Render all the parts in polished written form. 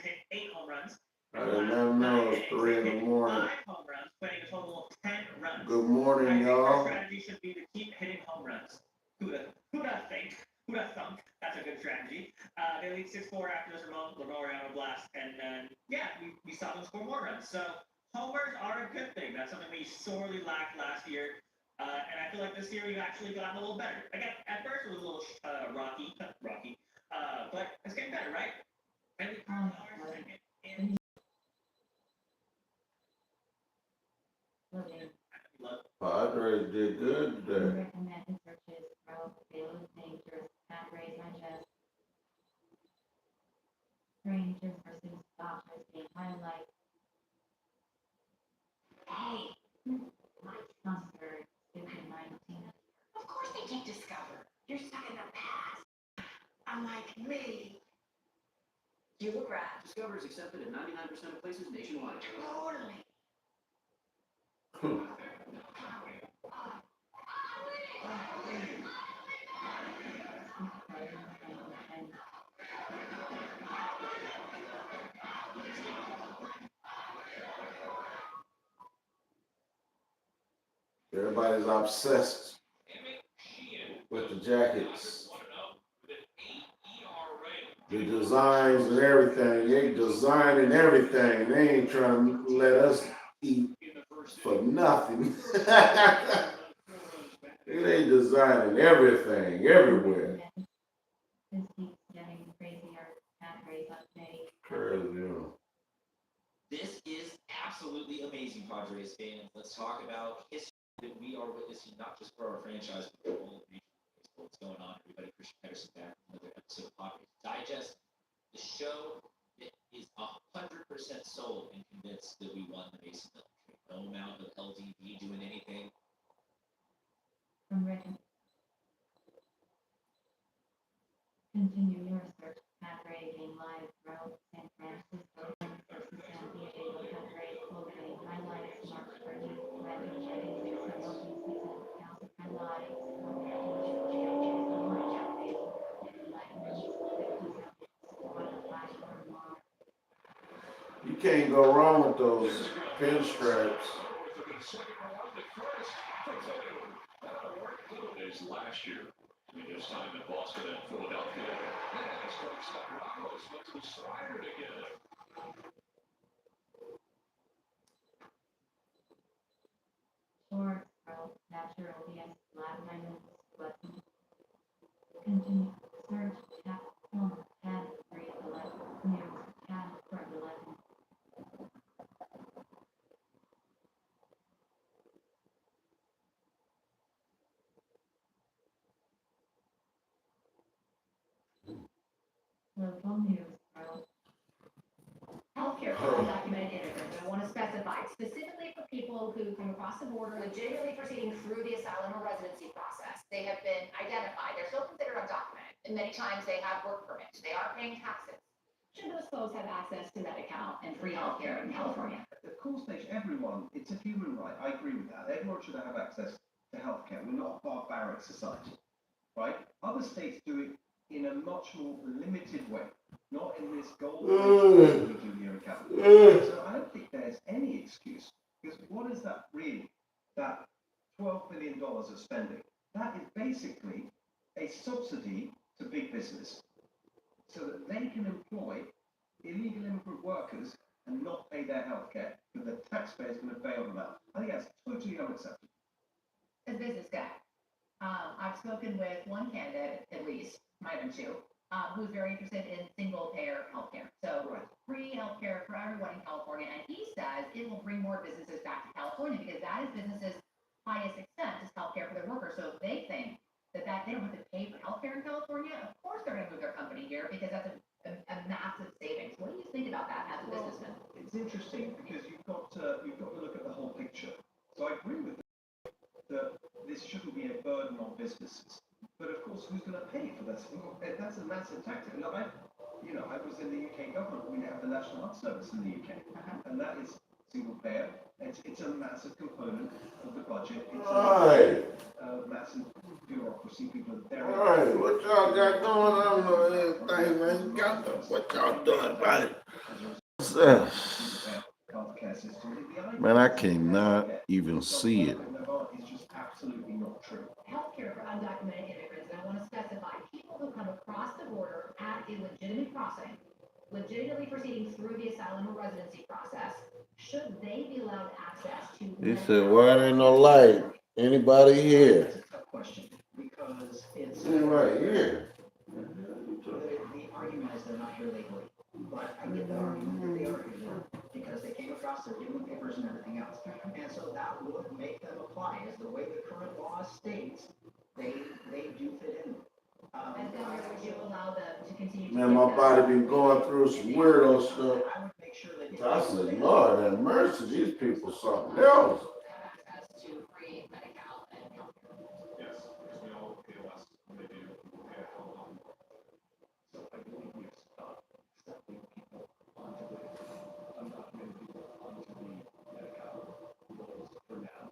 hit 8 home runs. I didn't know it's 3 in the morning. 5 home runs, winning a total of 10 runs. Good morning, I think our y'all. strategy should be to keep hitting home runs. Who'da think? Who'da thunk? That's a good strategy. They lead 6-4 after this Romano blast, and then we saw them score more runs. So homers are a good thing. That's something we sorely lacked last year. And I feel like this year we've actually gotten a little better. Again, at first it was a little rocky, but it's getting better, right? And we are second in. Padres did good today. Recommended searches, growth, Baylor Rangers, Pat Ray Sanchez. Rangers versus Dodgers game highlight. Hey, Mike Sumter, stupid 19. Of course they keep Discover. You're stuck in the past. Unlike me. You were grabbed. Discover is accepted at 99% of places nationwide. Totally. Everybody's obsessed with the jackets, the designs and everything. They designing everything. They ain't trying to let us eat for nothing. They designing everything everywhere. This keeps getting crazier. Pat Ray update. Crazy. This is absolutely amazing, Padres fans. Let's talk about history that we are witnessing, not just for our franchise, but for all of baseball. What's going on, everybody? Christian Pedersen back with another episode of Padres Digest, the show that is 100% sold and convinced that we won the Mason Dillon trade. No amount of LDB doing anything. From Rick. Continue your search. Pat Ray game live. Route San Francisco versus San Diego. Pat Ray closing highlights. March 30th. Weather getting 6 and open season. Council highlights. You can't go wrong with those pinstripes. Last year, his time in Boston and Philadelphia. And Scott Ramos went to the slider again. Short, natural, yes, live diamonds, button. Continue, search, tab, home, tab, 311, news, tab, 411. Local news, Healthcare for undocumented immigrants. I want to specify specifically for people who come across the border, legitimately proceeding through the asylum or residency process. They have been identified. They're still considered undocumented, and many times they have work permits. They are paying taxes. Should those folks have access to Medi-Cal and free healthcare in California? Of course, everyone, it's a human right. I agree with that. Everyone should have access to healthcare. We're not a barbaric society, right? Other states do it in a much more limited way, not in this gold way we do here in California. So I don't think there's any excuse, because what is that really? That $12 billion of spending, that is basically a subsidy to big business so that they can employ illegal immigrant workers and not pay their health care, but the taxpayer's going to bail them out. I think that's totally unacceptable. As a business guy, I've spoken with one candidate, at least, might have been two, who's very interested in single-payer healthcare. So free healthcare for everyone in California, and he says it will bring more businesses back to California because that is businesses' highest expense is healthcare for their workers. So if they think that they don't have to pay for healthcare in California, of course they're going to move their company here because that's a massive savings. What do you think about that as a businessman? It's interesting because you've got to look at the whole picture. So I agree with that this shouldn't be a burden on businesses. But of course, who's going to pay for this? That's a massive tactic. Look, I was in the UK government. We have the National Health Service in the UK, and that is single payer. It's a massive component of the budget. It's a massive bureaucracy. People are very. Right, what y'all got going on over there, thing, man? What y'all doing, right? Healthcare system. Man, I cannot even see it. It's just absolutely not true. Healthcare for undocumented immigrants, and I want to specify, people who come across the border at a legitimate crossing, legitimately proceeding through the asylum or residency process, should they be allowed access to? He said, why there ain't no light? Anybody here? That's a tough question, because it's. Right here. The argument is they're not here legally, but I get the argument that they are here legally, because they came across their human papers and everything else. And so that would make them apply, as the way the current law states, they do fit in. And then would you allow them to continue? Man, my body been going through some weirdo stuff. I would make sure that. I said, Lord have mercy, these people something else. Access to free medical and healthcare. Yes, because we all pay less than they do. Okay, hold on. So I believe we have stopped accepting people onto the, undocumented people onto the Medi-Cal rolls for now.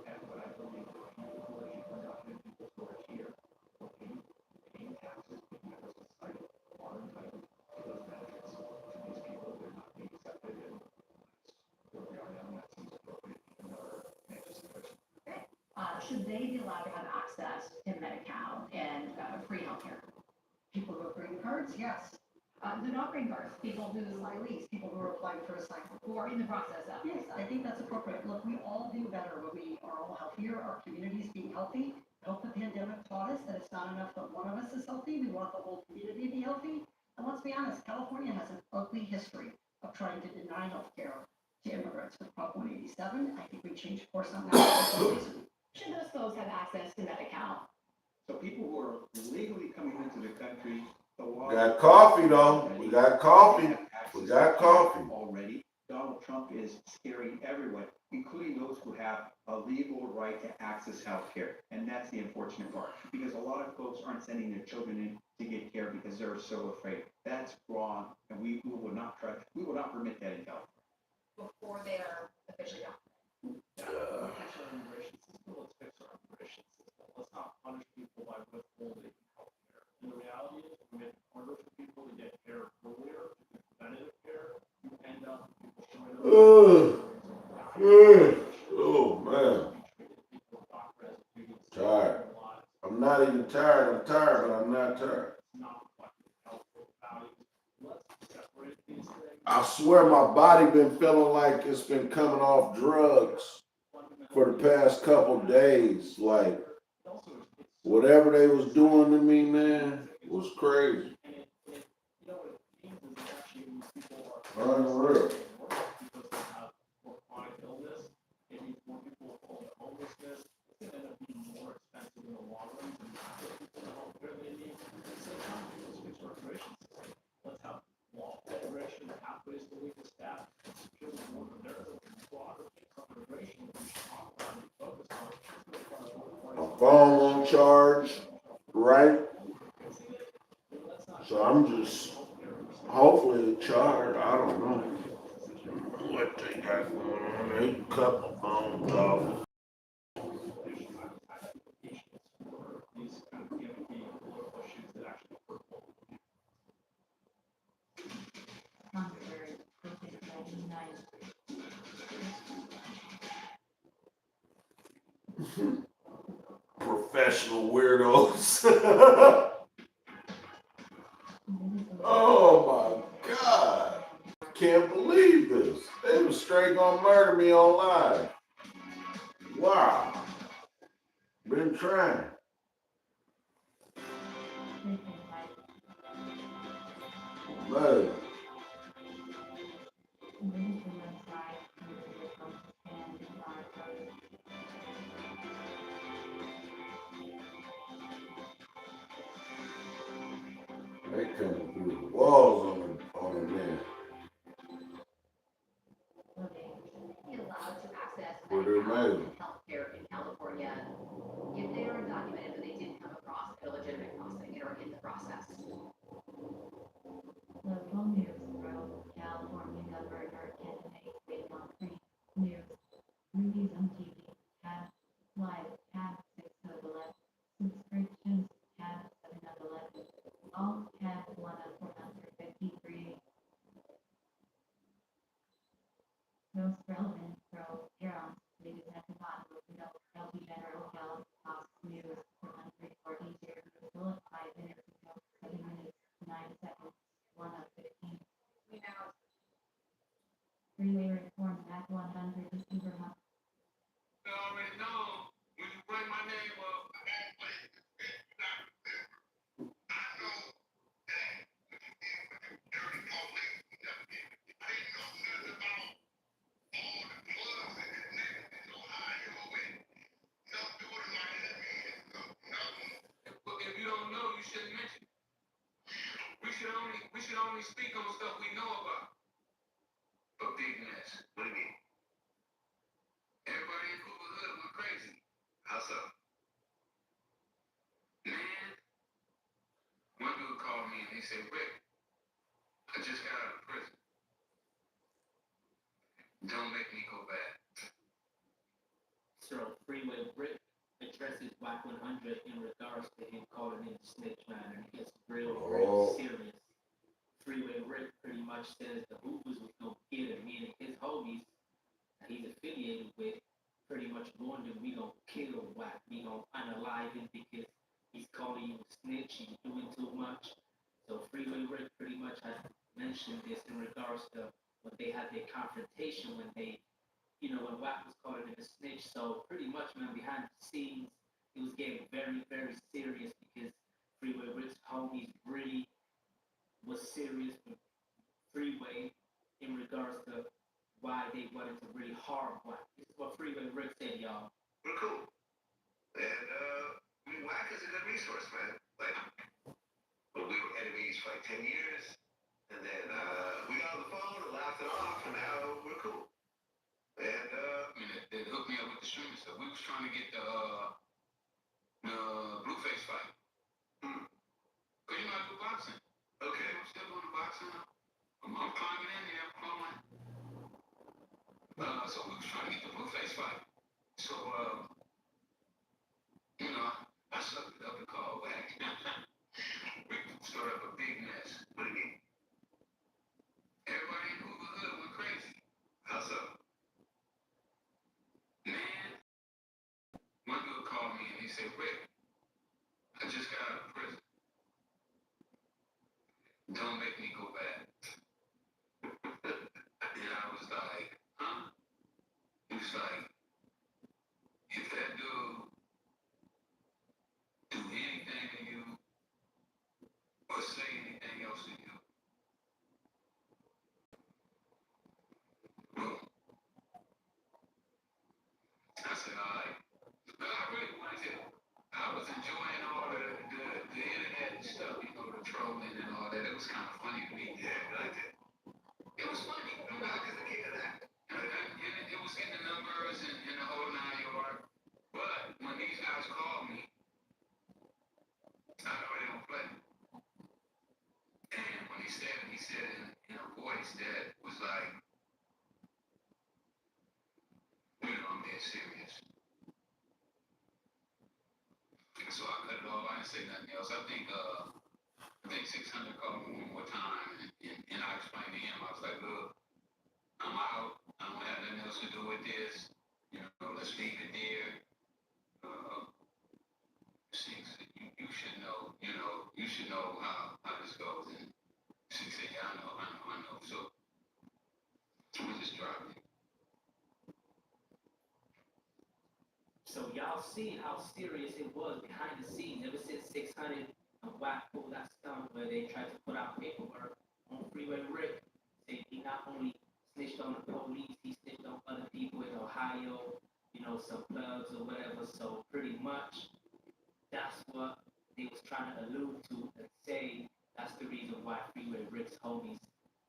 And what I believe that people who are here, undocumented people who are here, will paying taxes, being members of society, are entitled to those benefits. To these people, they're not being accepted, and where we are now, that seems appropriate in our next situation. Should they be allowed to have access to Medi-Cal and free healthcare? People who have green cards, yes. They're not green cards, people who lease, people who are applying for asylum, who are in the process of. Yes, I think that's appropriate. Look, we all do better when we are all healthier, our communities being healthy. I hope the pandemic taught us that it's not enough that one of us is healthy, we want the whole community to be healthy. And let's be honest, California has an ugly history of trying to deny healthcare to immigrants with Prop 187. I think we changed course on that. Should those folks have access to Medi-Cal? So people who are legally coming into the country, the law. Got coffee though. We got coffee. We got coffee. Already, Donald Trump is scaring everyone, including those who have a legal right to access health care. And that's the unfortunate part, because a lot of folks aren't sending their children in to get care because they're so afraid. That's wrong, and we will not permit that in California. Before they are officially out. Let's fix our immigration system. Let's fix our immigration system. Let's not punish people by withholding healthcare. And the reality is, we make it harder for people to get care earlier, to get preventative care. You end up with people showing up. Oh man. Tired. I'm not even tired. I'm tired, but I'm not tired. I swear my body been feeling like it's been coming off drugs for the past couple days. Like whatever they was doing to me, man, was crazy. Unreal. My phone won't charge, right? So I'm just hopefully charged. I don't know what they got going on. They cut my phones off. Contrary to 1990. Professional weirdos. Oh my God. Can't believe this. They was straight gonna murder me online. Wow. Been trying. Man. They coming through the walls on the man. Be allowed to access Where they're made. healthcare in California if they are undocumented, but they did come across a legitimate crossing and are in the process. Local news from California Governor candidate Wade Montgomery. News. Movies on TV. Tab. Live. Tab 6 of 11. Subscriptions. Tab 7 of 11. All tab 1 of 453. most relevant pro Iran leaders at the bottom of the LP General Health Fox News 104 easier bullet 5 minutes ago, 7 minutes, 9 seconds, 1 of 15. You know, Freeway reform Act 100 is Uber Hub. You already know, when you bring my name up, But if you don't know, you shouldn't mention it. We should only speak on stuff we know about. A big mess. What do you mean? Everybody in Hoover Hood went crazy. How so? Man, one dude called me and he said, Rick, I just got out of prison. Don't make me go back. So Freeway Rick addresses Whack 100 in regards to him calling in the snitch matter. And it gets real serious. Freeway Rick pretty much says the Hoovers was gonna get him, meaning his homies that he's affiliated with pretty much warned him, we gonna kill Whack, we gonna unalive him because he's calling you a snitch, he's doing too much. So Freeway Rick pretty much has mentioned this in regards to when they had their confrontation when they, you know, when Wack was calling him a snitch. So pretty much, man, behind the scenes, it was getting very, very serious because Freeway Rick's homies really was serious with Freeway in regards to why they wanted to really harm Wack. This is what Freeway Rick said, y'all. We're cool. And, Whack is a good resource, man. Like, well, we were enemies for like 10 years, and then, we got on the phone and laughed it off, and now we're cool. And, they hooked me up with the streaming stuff. We was trying to get the Blueface fight. Cause you know I do boxing. Okay. I'm still doing the boxing. I'm climbing in there, flowing. So we was trying to get the Blueface fight. So, you know, I sucked it up and called Whack. We started up a big mess. What do you mean? Everybody in Hoover Hood went crazy. How so? Man, one dude called me and he said, Rick, I just got out of prison. Don't make me go back. And I was like, huh? He was like, if that dude do anything to you or say anything else to you, boom. I said, all right. But I really wanted to. I was enjoying all the internet and stuff, you know, the trolling and all that. It was kind of funny to me. Yeah, I liked it. It was funny. I'm not because I can't do that. And it was getting the numbers and the whole 9 yard. But when these guys called me, I already don't play. And when he said it in a voice that was like, you know, I'm dead serious. So I cut it off. I didn't say nothing else. I think 600 called me one more time, and I explained to him. I was like, look, I'm out. I don't have nothing else to do with this. You know, let's leave it there. Six, you should know. You know, you should know how this goes. And Six said, yeah, I know. So we just dropped it. So y'all see how serious it was behind the scenes ever since 600 and Wack pulled that stunt where they tried to put out paperwork on Freeway Rick. Say he not only snitched on the police, he snitched on other people in Ohio, you know, some plugs or whatever. So pretty much that's what they was trying to allude to and say that's the reason why Freeway Rick's homies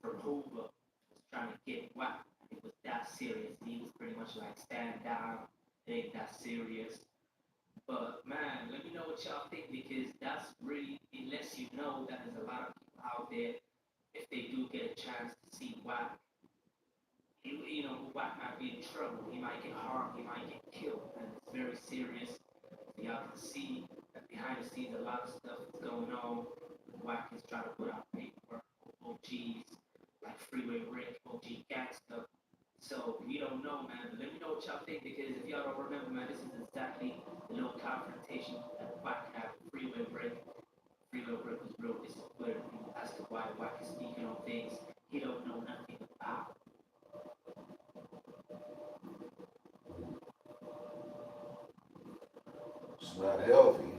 from Hoover was trying to get Wack. It was that serious. He was pretty much like stand down. It ain't that serious. But man, let me know what y'all think because that's really, it lets you know that there's a lot of people out there, if they do get a chance to see Wack, you know, Wack might be in trouble. He might get harmed, he might get killed, and it's very serious. So y'all can see that behind the scenes, a lot of stuff is going on. Wack is trying to put out paperwork, OGs, like Freeway Rick, OG Gangsta, So we don't know, man. But let me know what y'all think, because if y'all don't remember, man, this is exactly the little confrontation that Wack had with Freeway Rick. Freeway Rick was real disappointed as to why Wack is speaking on things he don't know nothing about. It's not healthy.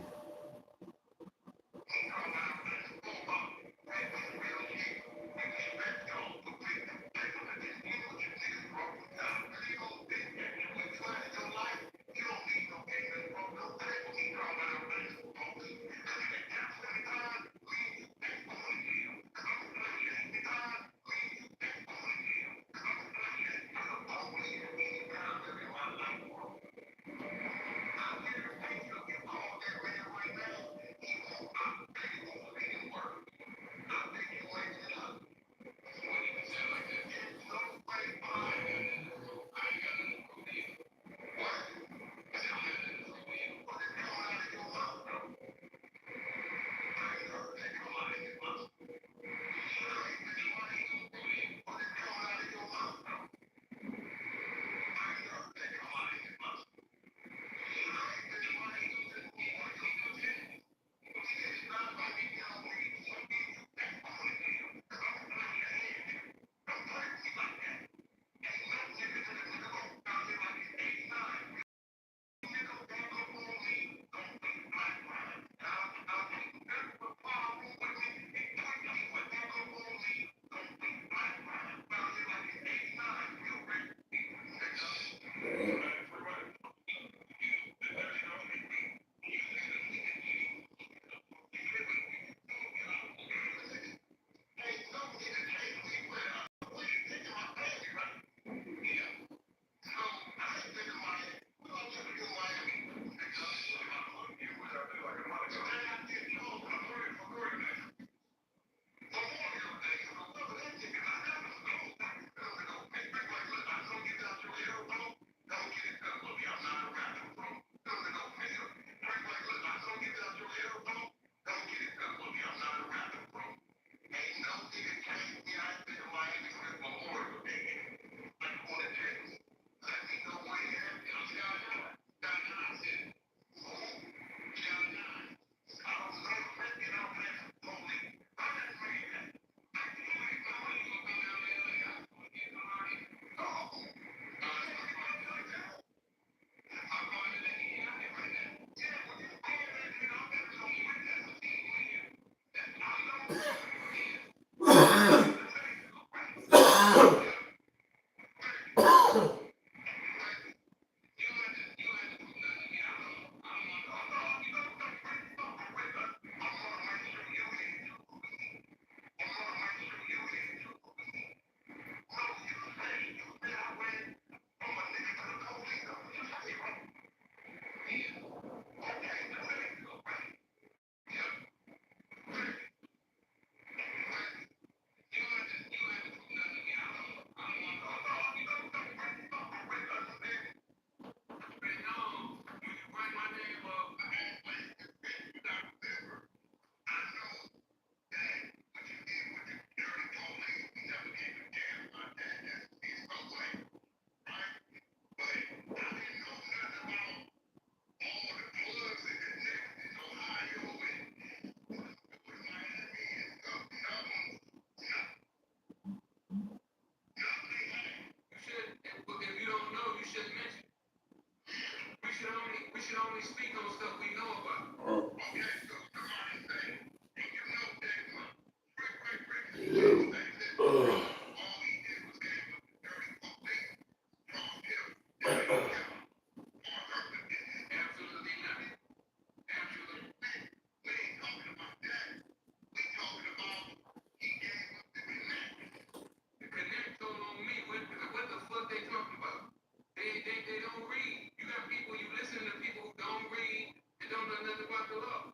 They don't read. You got people, you listen to people who don't read and don't know nothing about the law.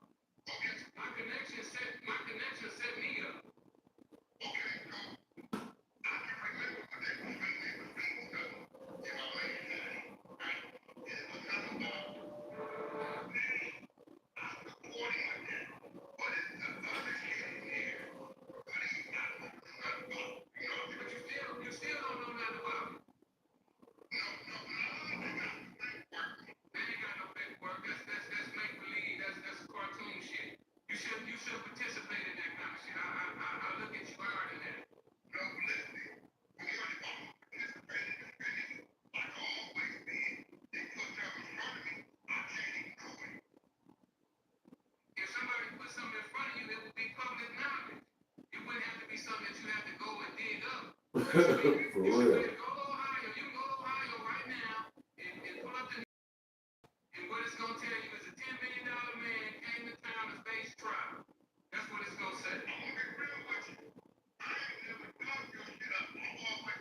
For real. Go to Ohio. You can go to Ohio right now and pull up the and what it's gonna tell you is a $10 million man came to town to face trial. That's what it's gonna say. I'm gonna be real with you. I ain't never done your shit up. I'm always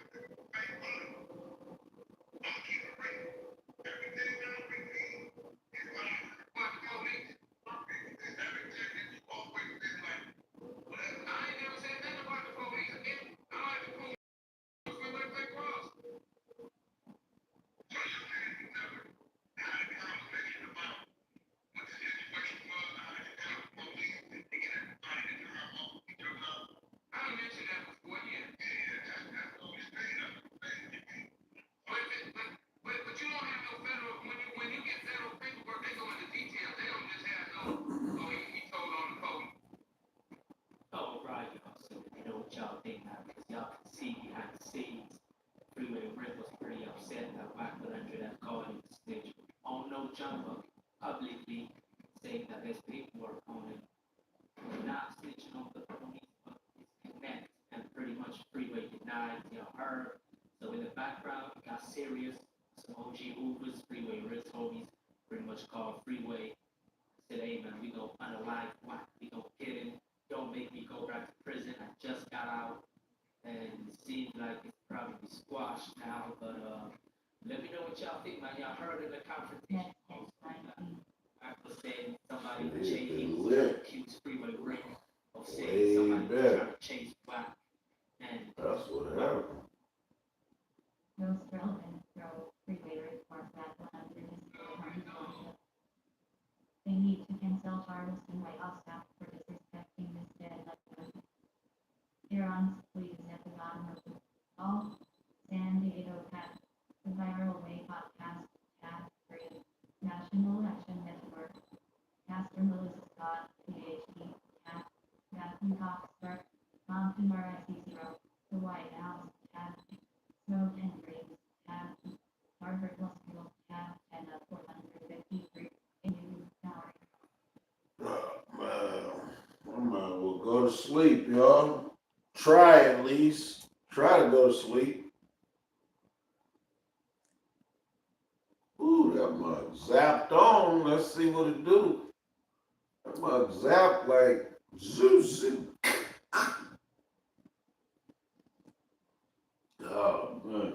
fake money. I'm keep it real. Everything that I repeat is what I report to police. Everything that you always been like. I ain't never said nothing about the police again. I like the police with like that cross. So you said you never had a conversation about what the situation was, how you tell the police to get everybody to come home to your house. I done mentioned that before, yeah. Yeah, that's all we straight up. But you don't have no federal, when you get federal paperwork, they go into details. They don't just have no, oh, he told on the police. Oh, right, so you know what y'all think now, because y'all can see behind the scenes, Freeway Rick was pretty upset that Wack would enter that car in the stage on no jumper, publicly saying that there's paperwork on it, not snitching on the police, but it's connected, and pretty much Freeway denied, her. So in the background, it got serious, some OG Hoovers, Freeway Rick's homies, pretty much called Freeway, said, hey man, we gonna unalive Wack, we gonna get him. Don't make me go back to prison. I just got out, and it seems like it's probably squashed now. But let me know what y'all think, man. Y'all heard of the confrontation? Next is 19. I was saying somebody It chased, he been was lit. accused Freeway Rick of saying Way somebody was back. trying to chase Wack, and That's what happened. Rose Relvin drove Freeway Rick Park back 100 and still They need to cancel Charles and White House staff for disrespecting this dead legend. Iran's please at the bottom of the all San Diego Cat, the viral way podcast, tab 3, National Election Network, Pastor Melissa Scott, PhD, tab, Matthew Hofstra, Tom Kumar IC0, the White House, tab, Smoke and Dreams, tab, Harvard Law School, tab, and 453 in salary. Man, I might as well go to sleep, y'all. Try at least. Try to go to sleep. Ooh, that mug zapped on. Let's see what it do. That mug zapped like zoo zoo. Oh man.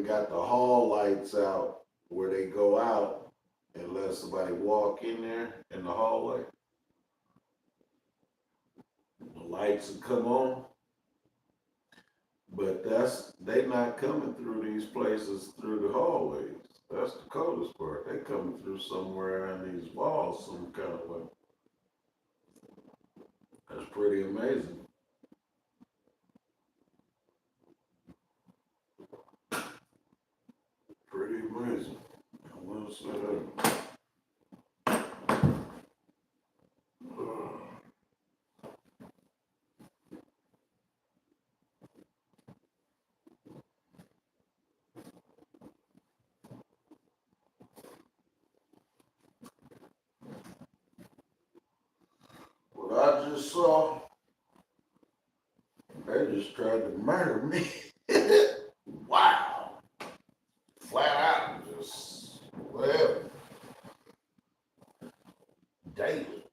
got the hall lights out where they go out and let somebody walk in there in the hallway. The lights will come on. But they not coming through these places through the hallways. That's the coldest part. They coming through somewhere in these walls some kind of way. That's pretty amazing. Pretty amazing. I will say that. What I just saw, they just tried to murder me. Wow. Flat out, just, well, daily.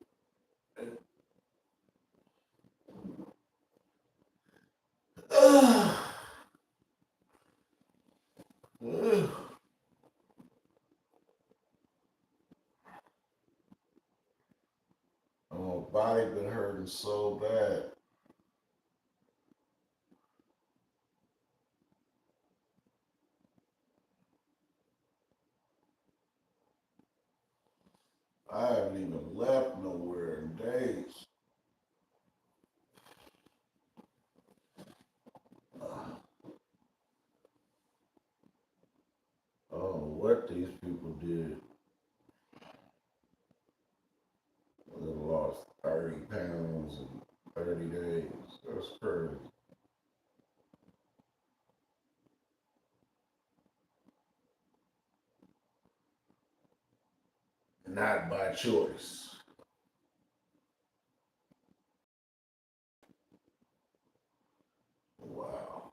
Oh, my body been hurting so bad. I haven't even left nowhere in days. I don't know what these people did. They lost 30 pounds in 30 days. That's crazy. Not by choice. Wow.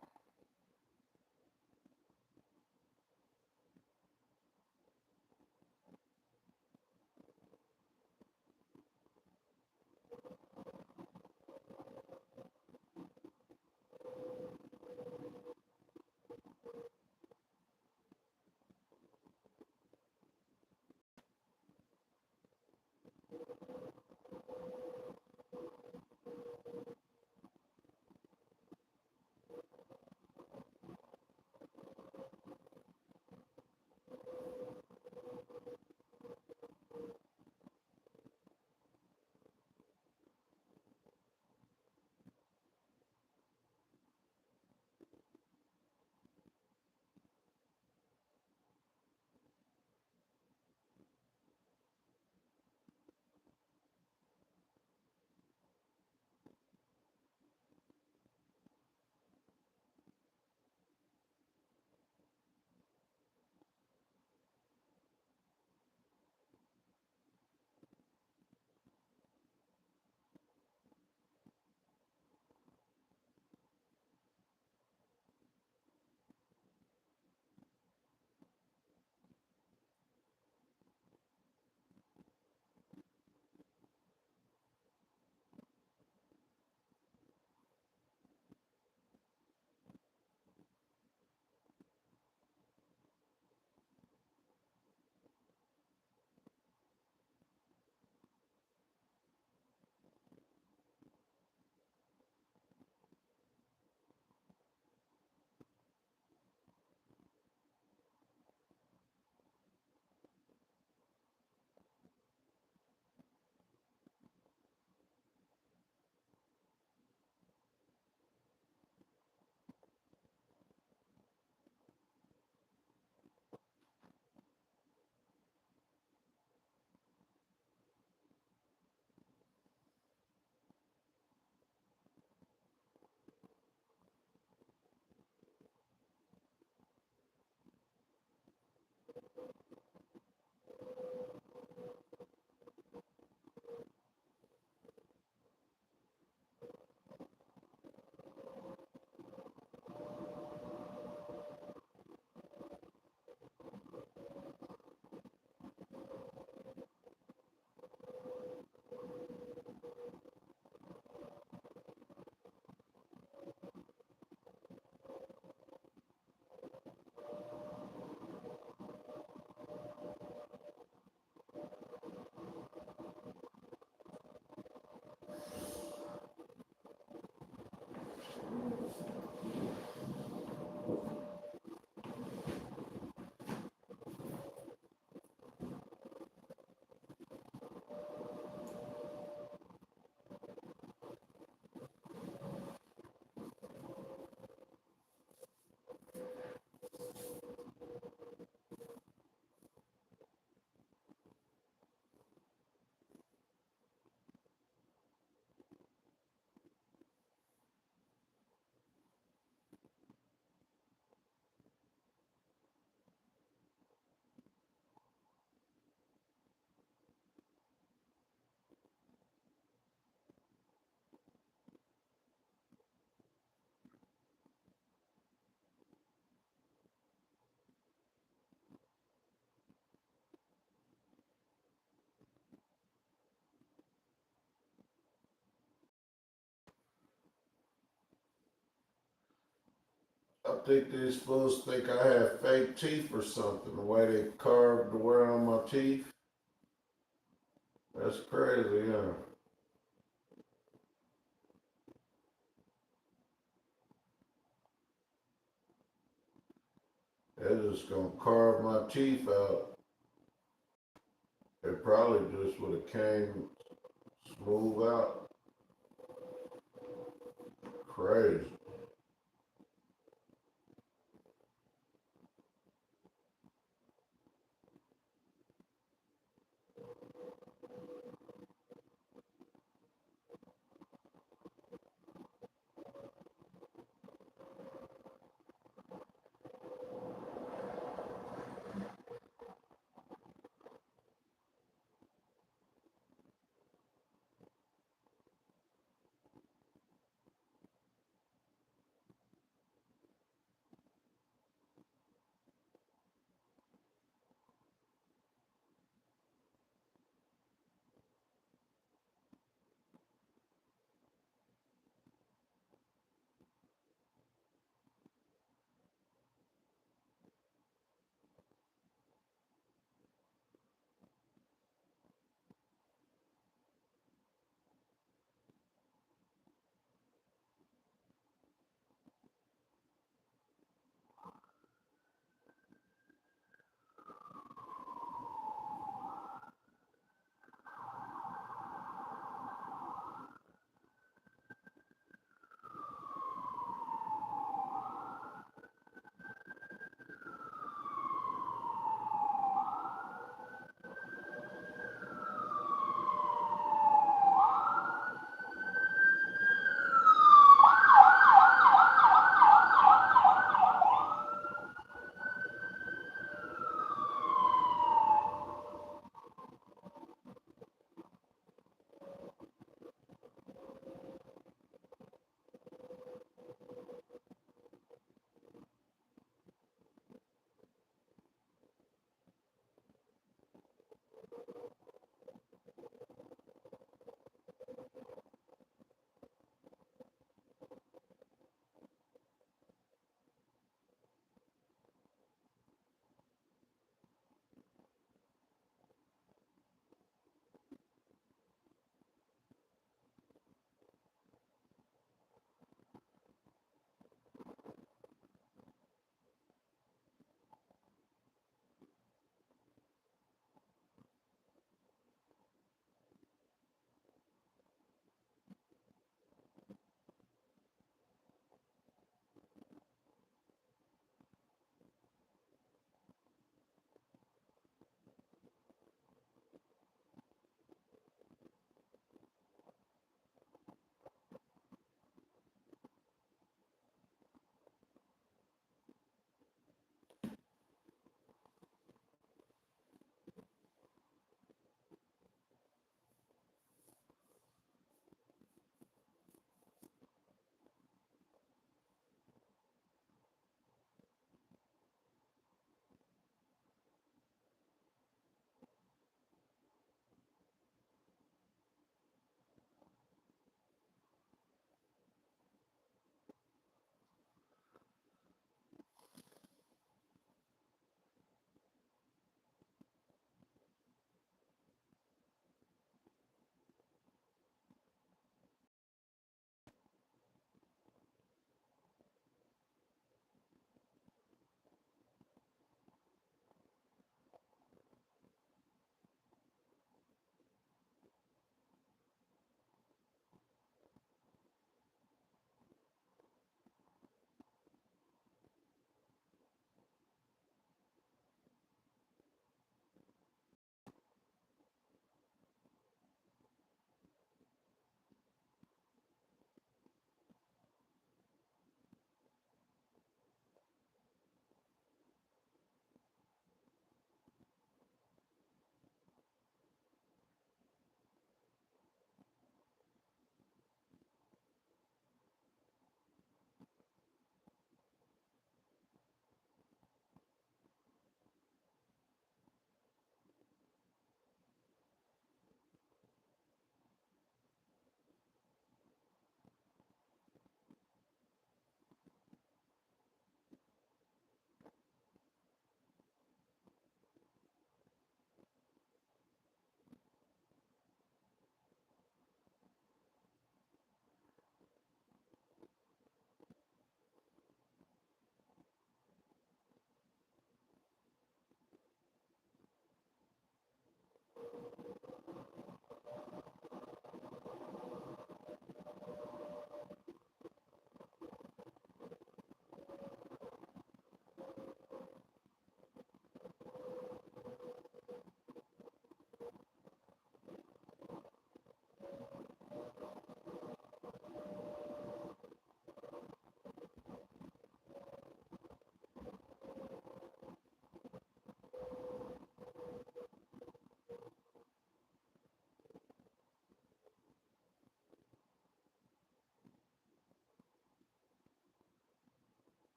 think these fools think I have fake teeth or something, the way they carved the wear on my teeth. That's crazy, yeah. They're just gonna carve my teeth out. They probably just would have came smooth out. Crazy.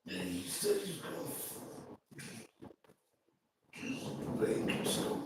And he said he's gonna debate so.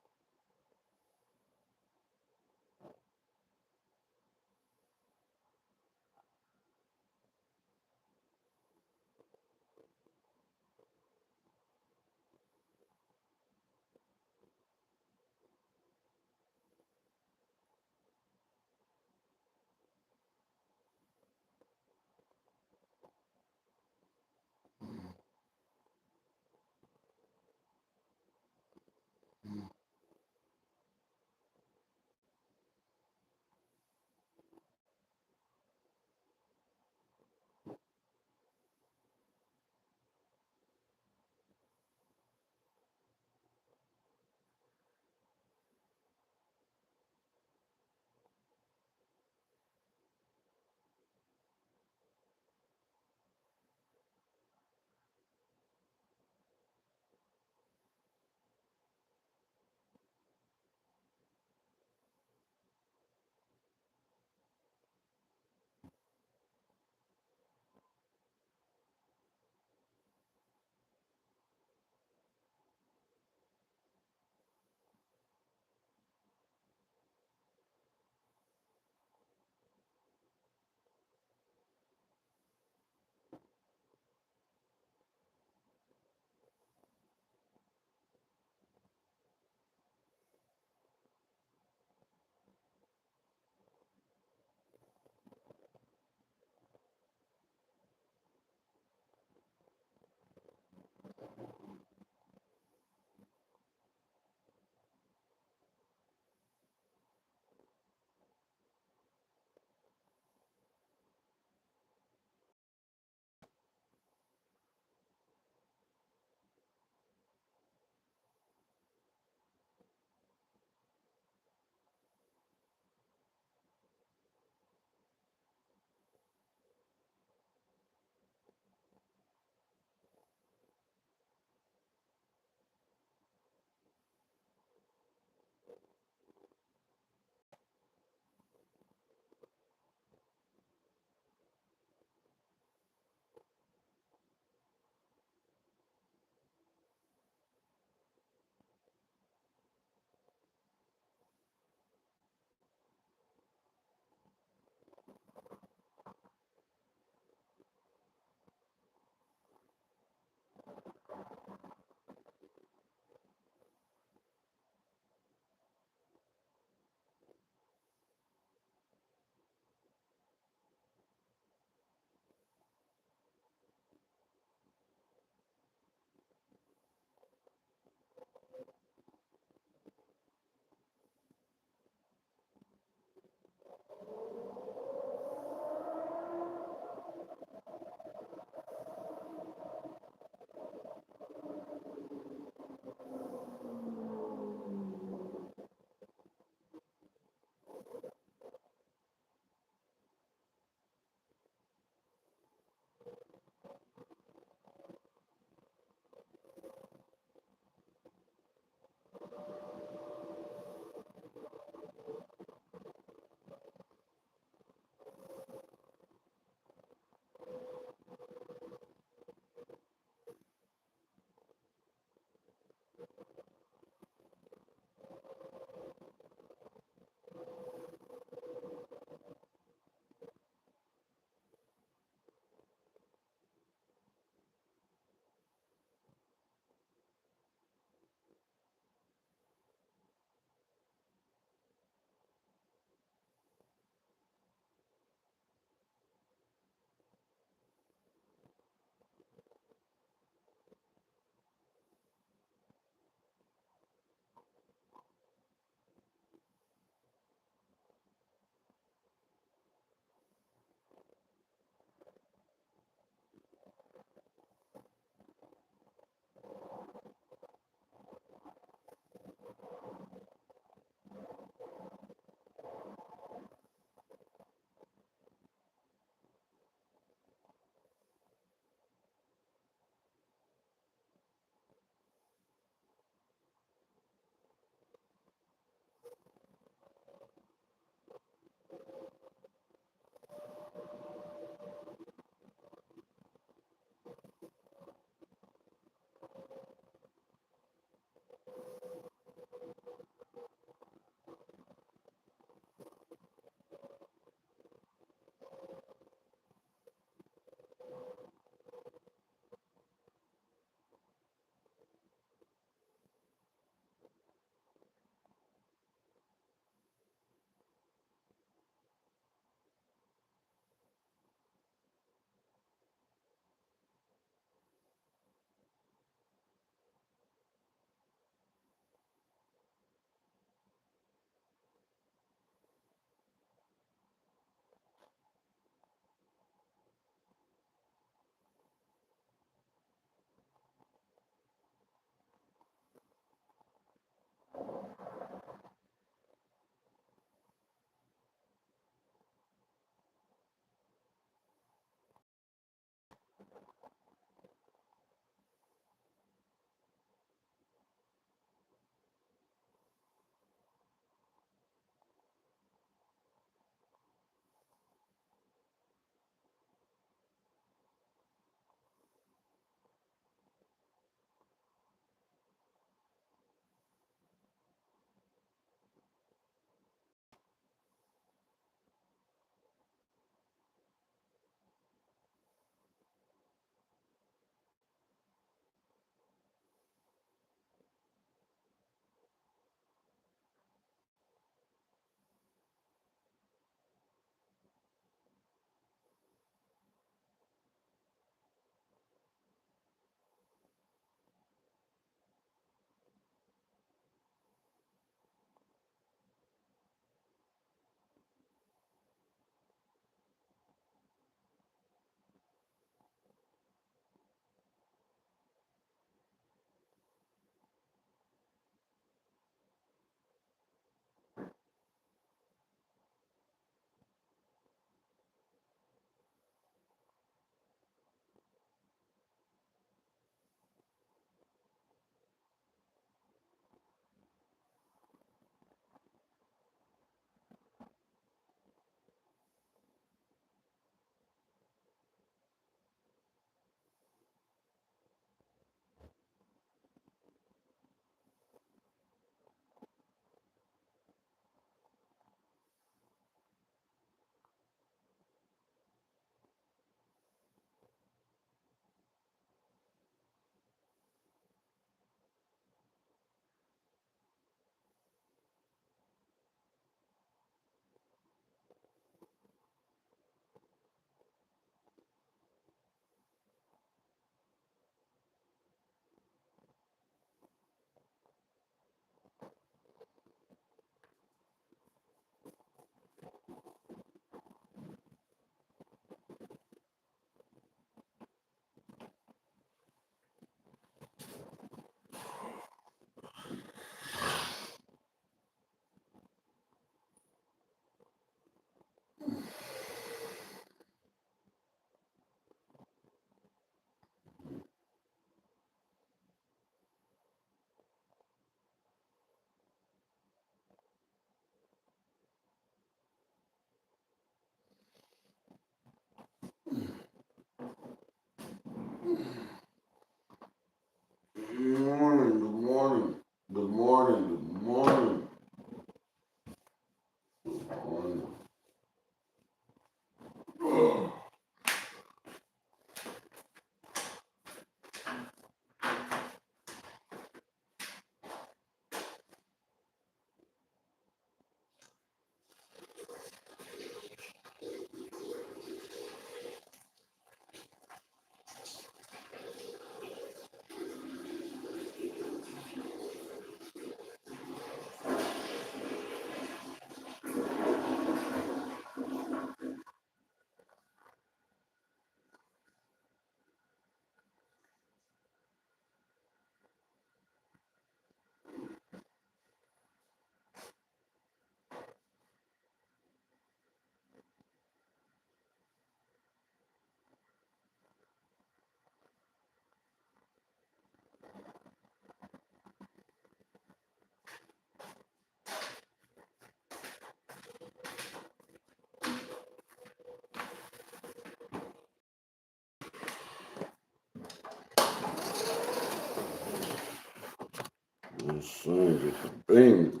Son, get the bing.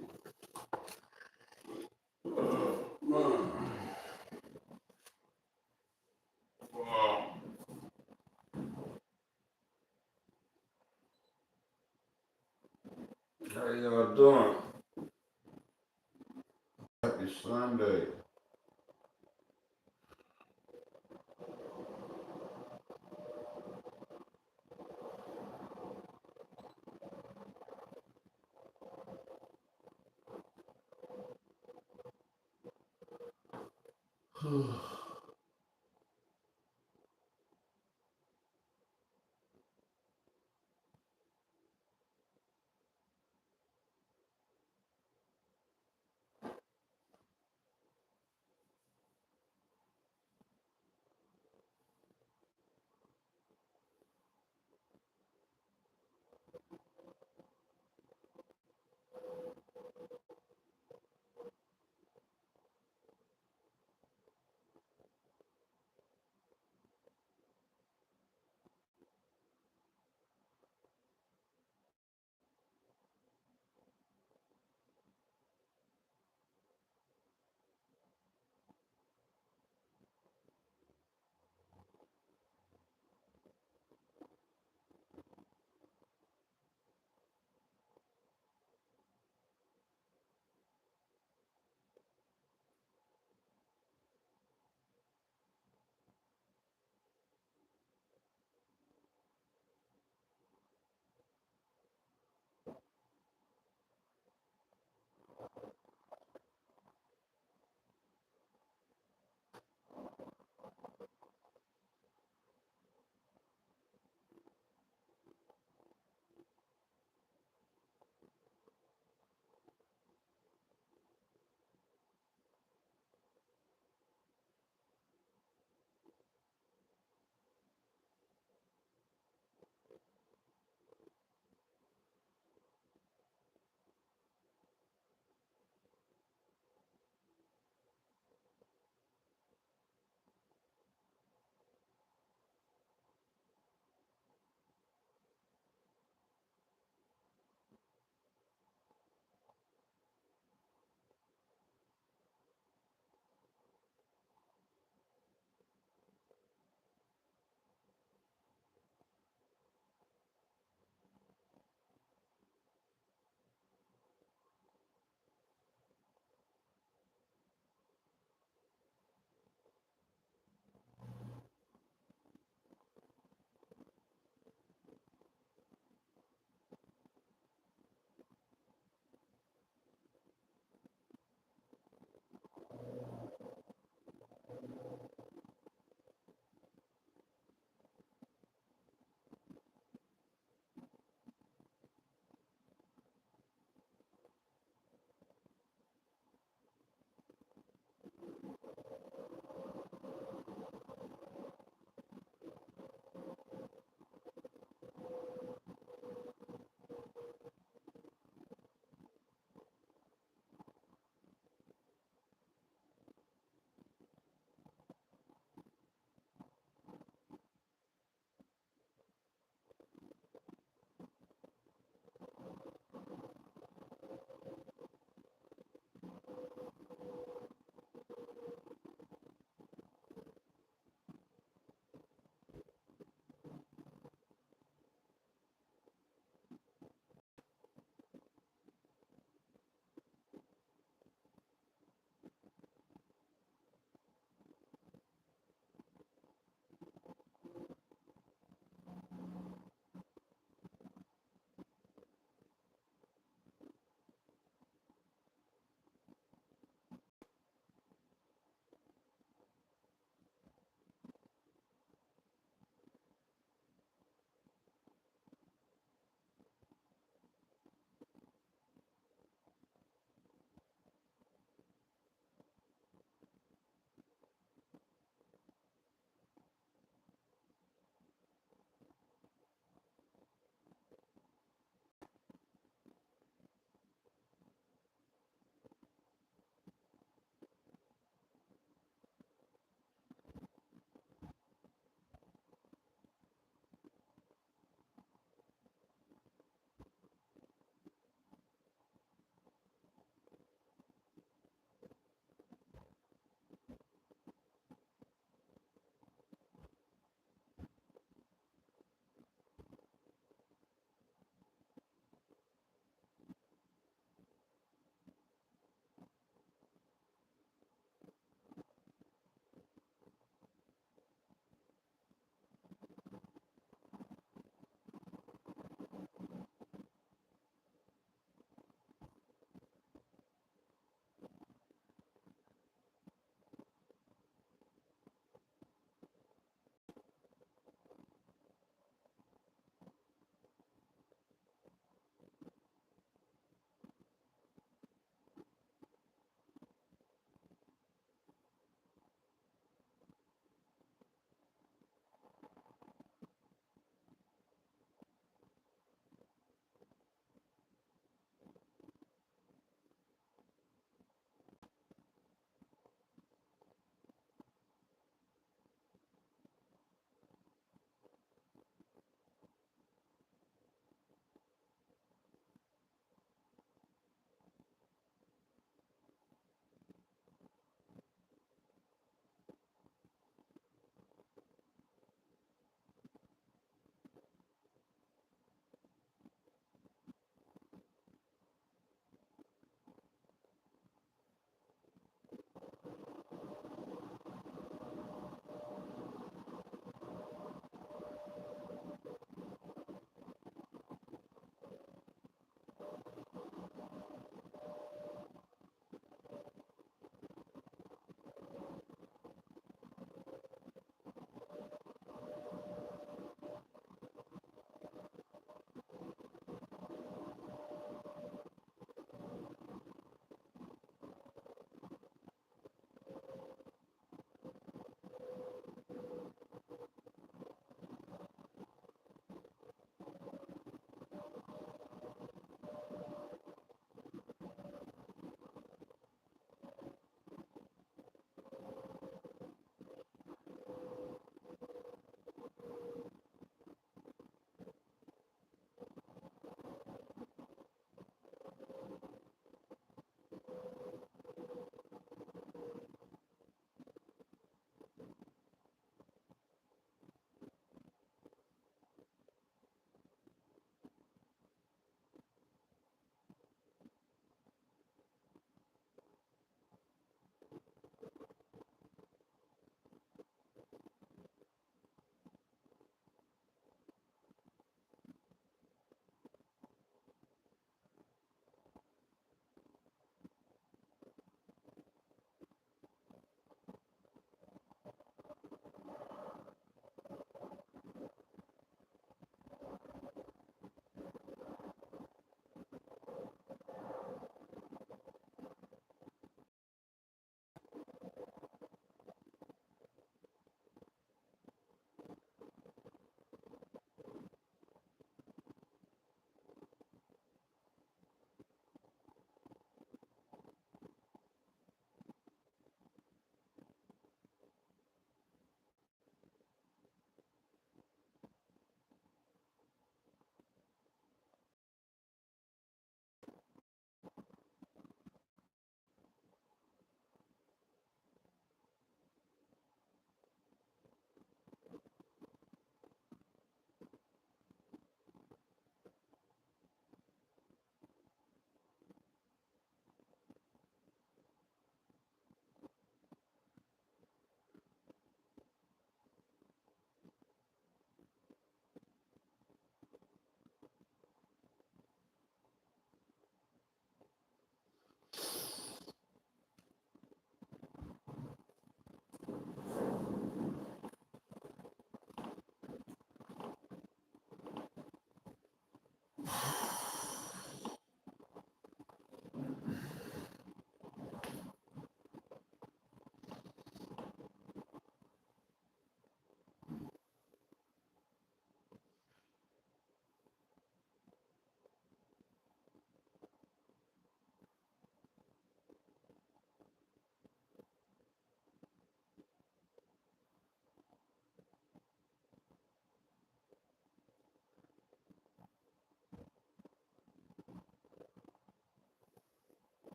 Man. Wow. How y'all doing? Happy Sunday.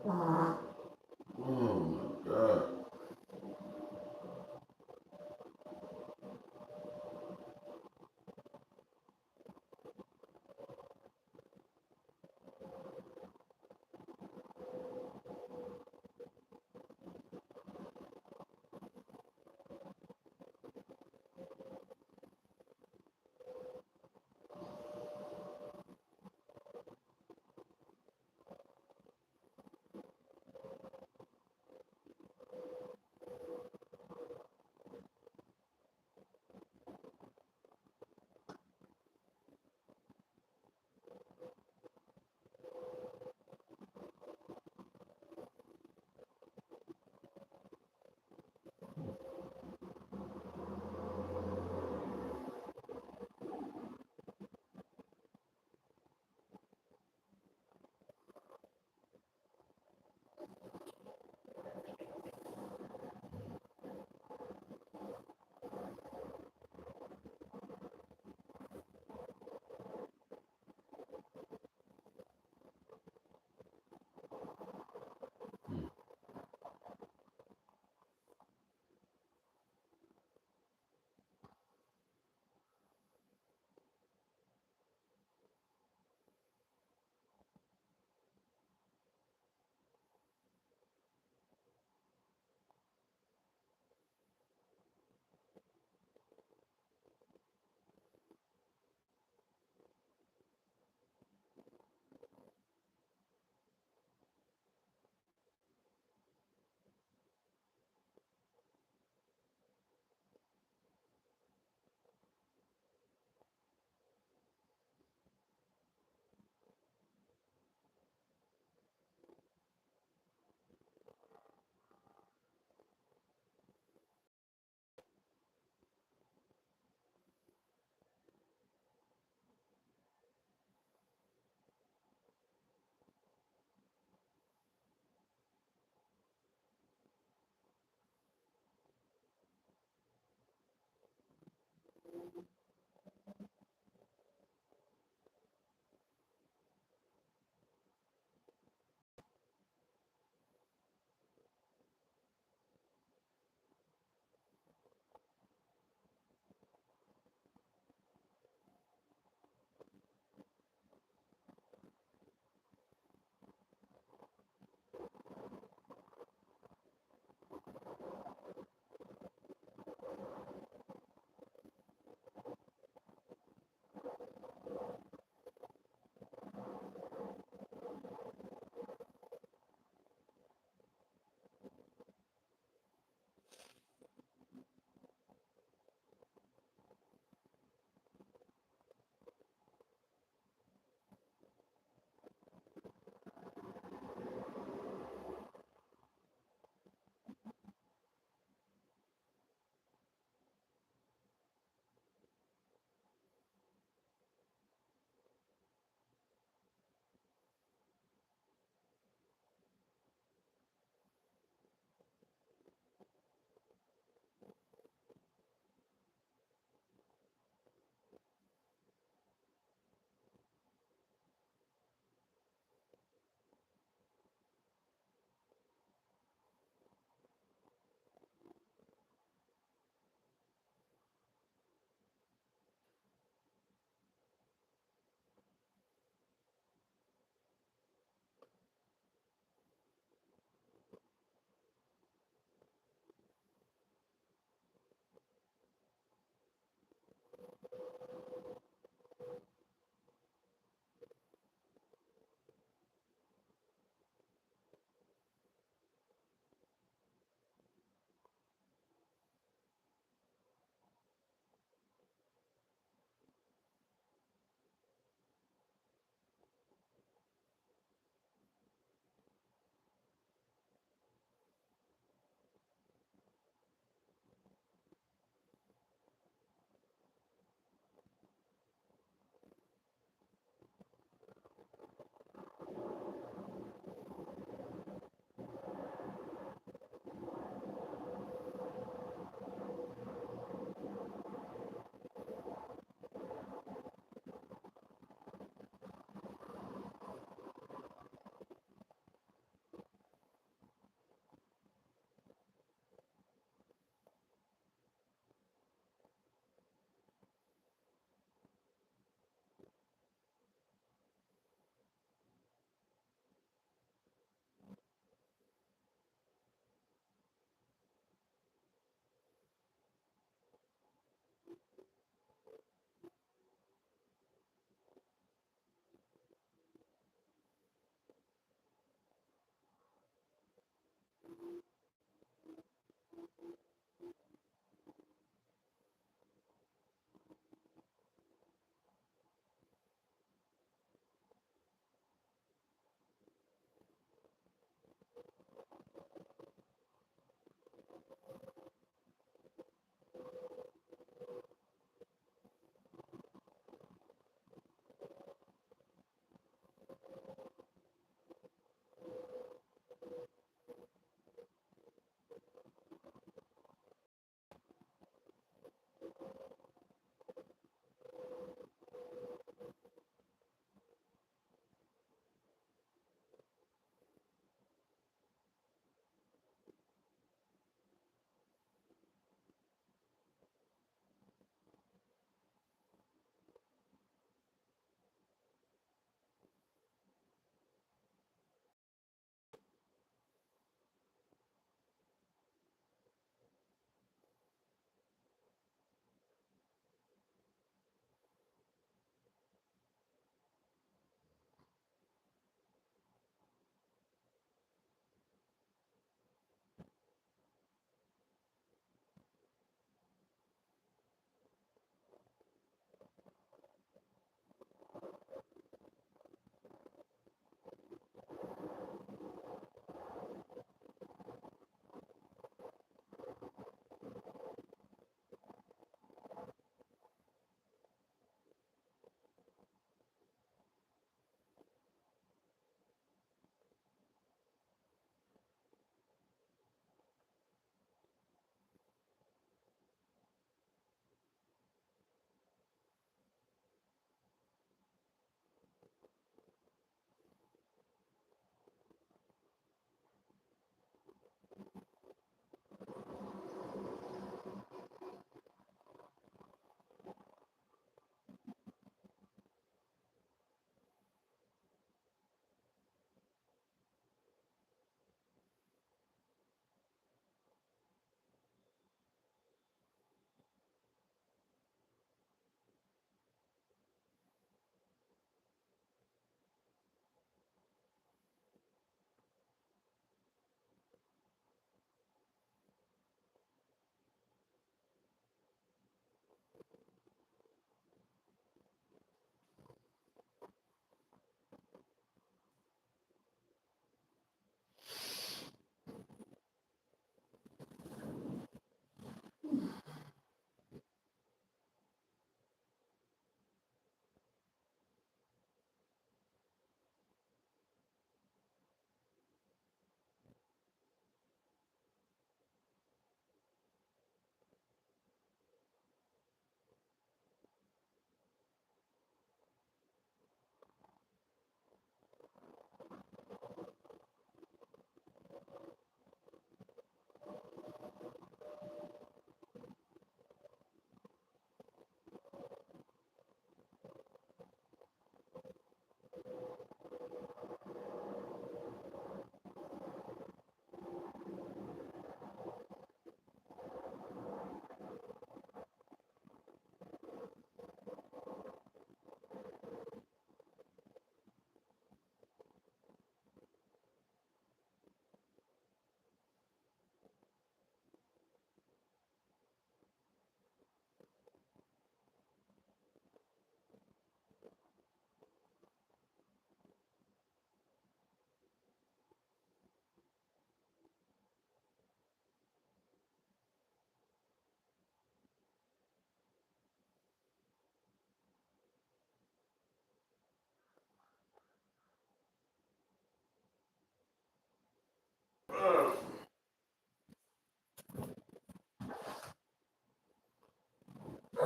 Oh my God.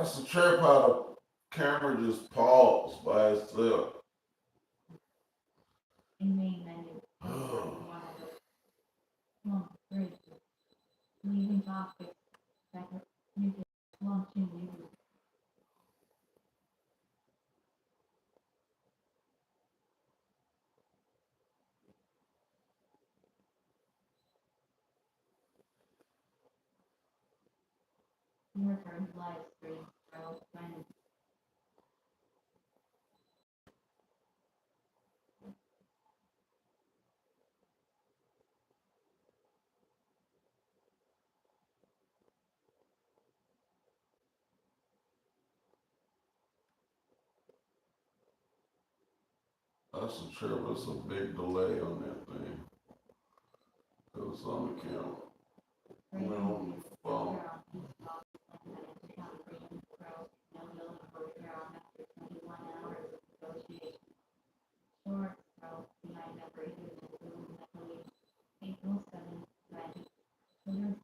That's a trip how the camera just paused by itself. In main menu, one of the, one, three, leaving topics, second, music, launching music. Your turn, live stream, so, when That's a trip. It's a big delay on that thing. Cause it's on the camera. Went on the phone. Short, so, behind that breaking and boom, April 7th, 20. Children's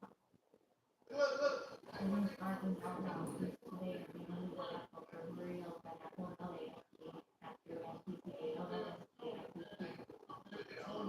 Children's Garden Countdown is today at the end of the Apple for Muriel by Apple LAFC after NPCA 11 Oh,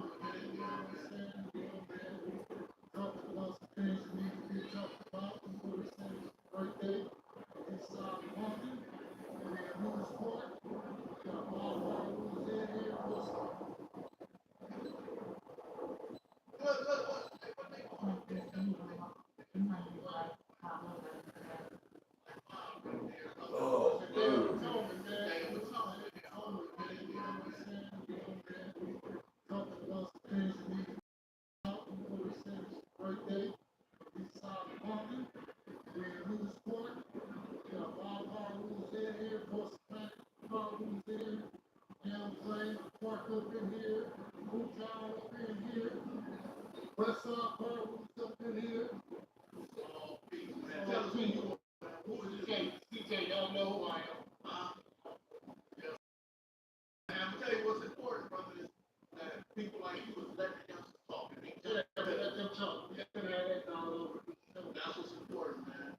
man.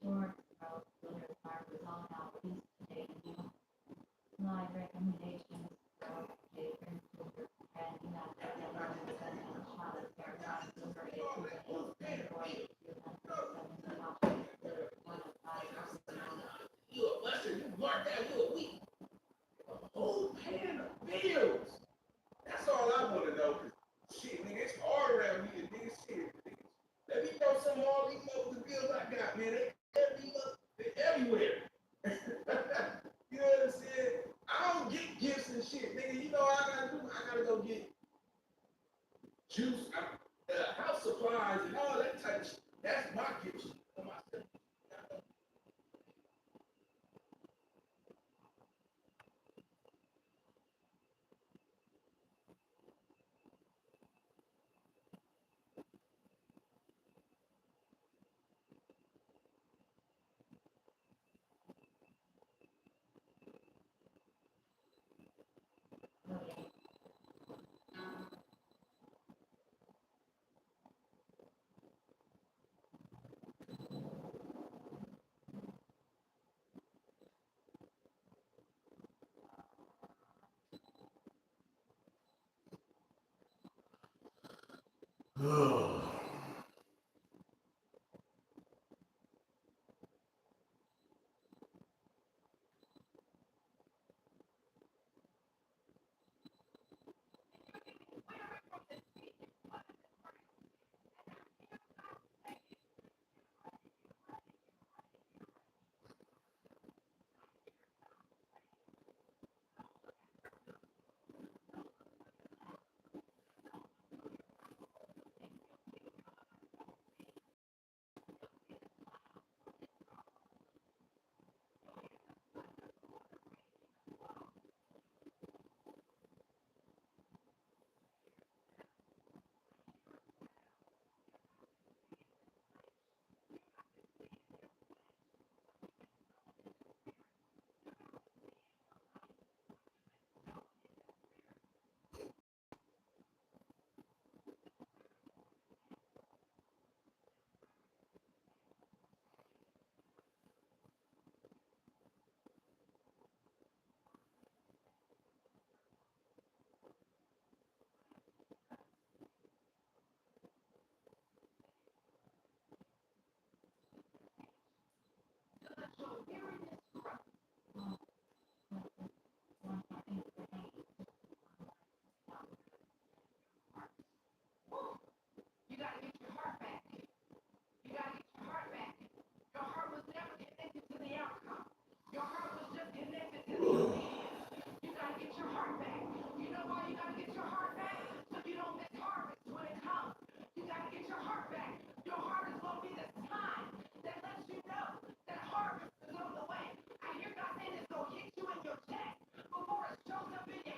Short, so, Children's Park is all about peace today. Live recommendations, so, Jason, and not that everyone is sent on Charlotte Fair, number 8 to the 8, 270 options, one of 5 You a buster, you mark that, you a weak. A whole pan of bills. That's all I wanna know. 'Cause shit, nigga, it's hard around here, nigga. Shit, nigga. Let me know some of all these motherfucking bills I got, man. They everywhere. You know what I'm saying? I don't get gifts and shit, nigga. You know what I gotta do? I gotta go get juice, house supplies, and all that type of shit. That's my gift shit for myself.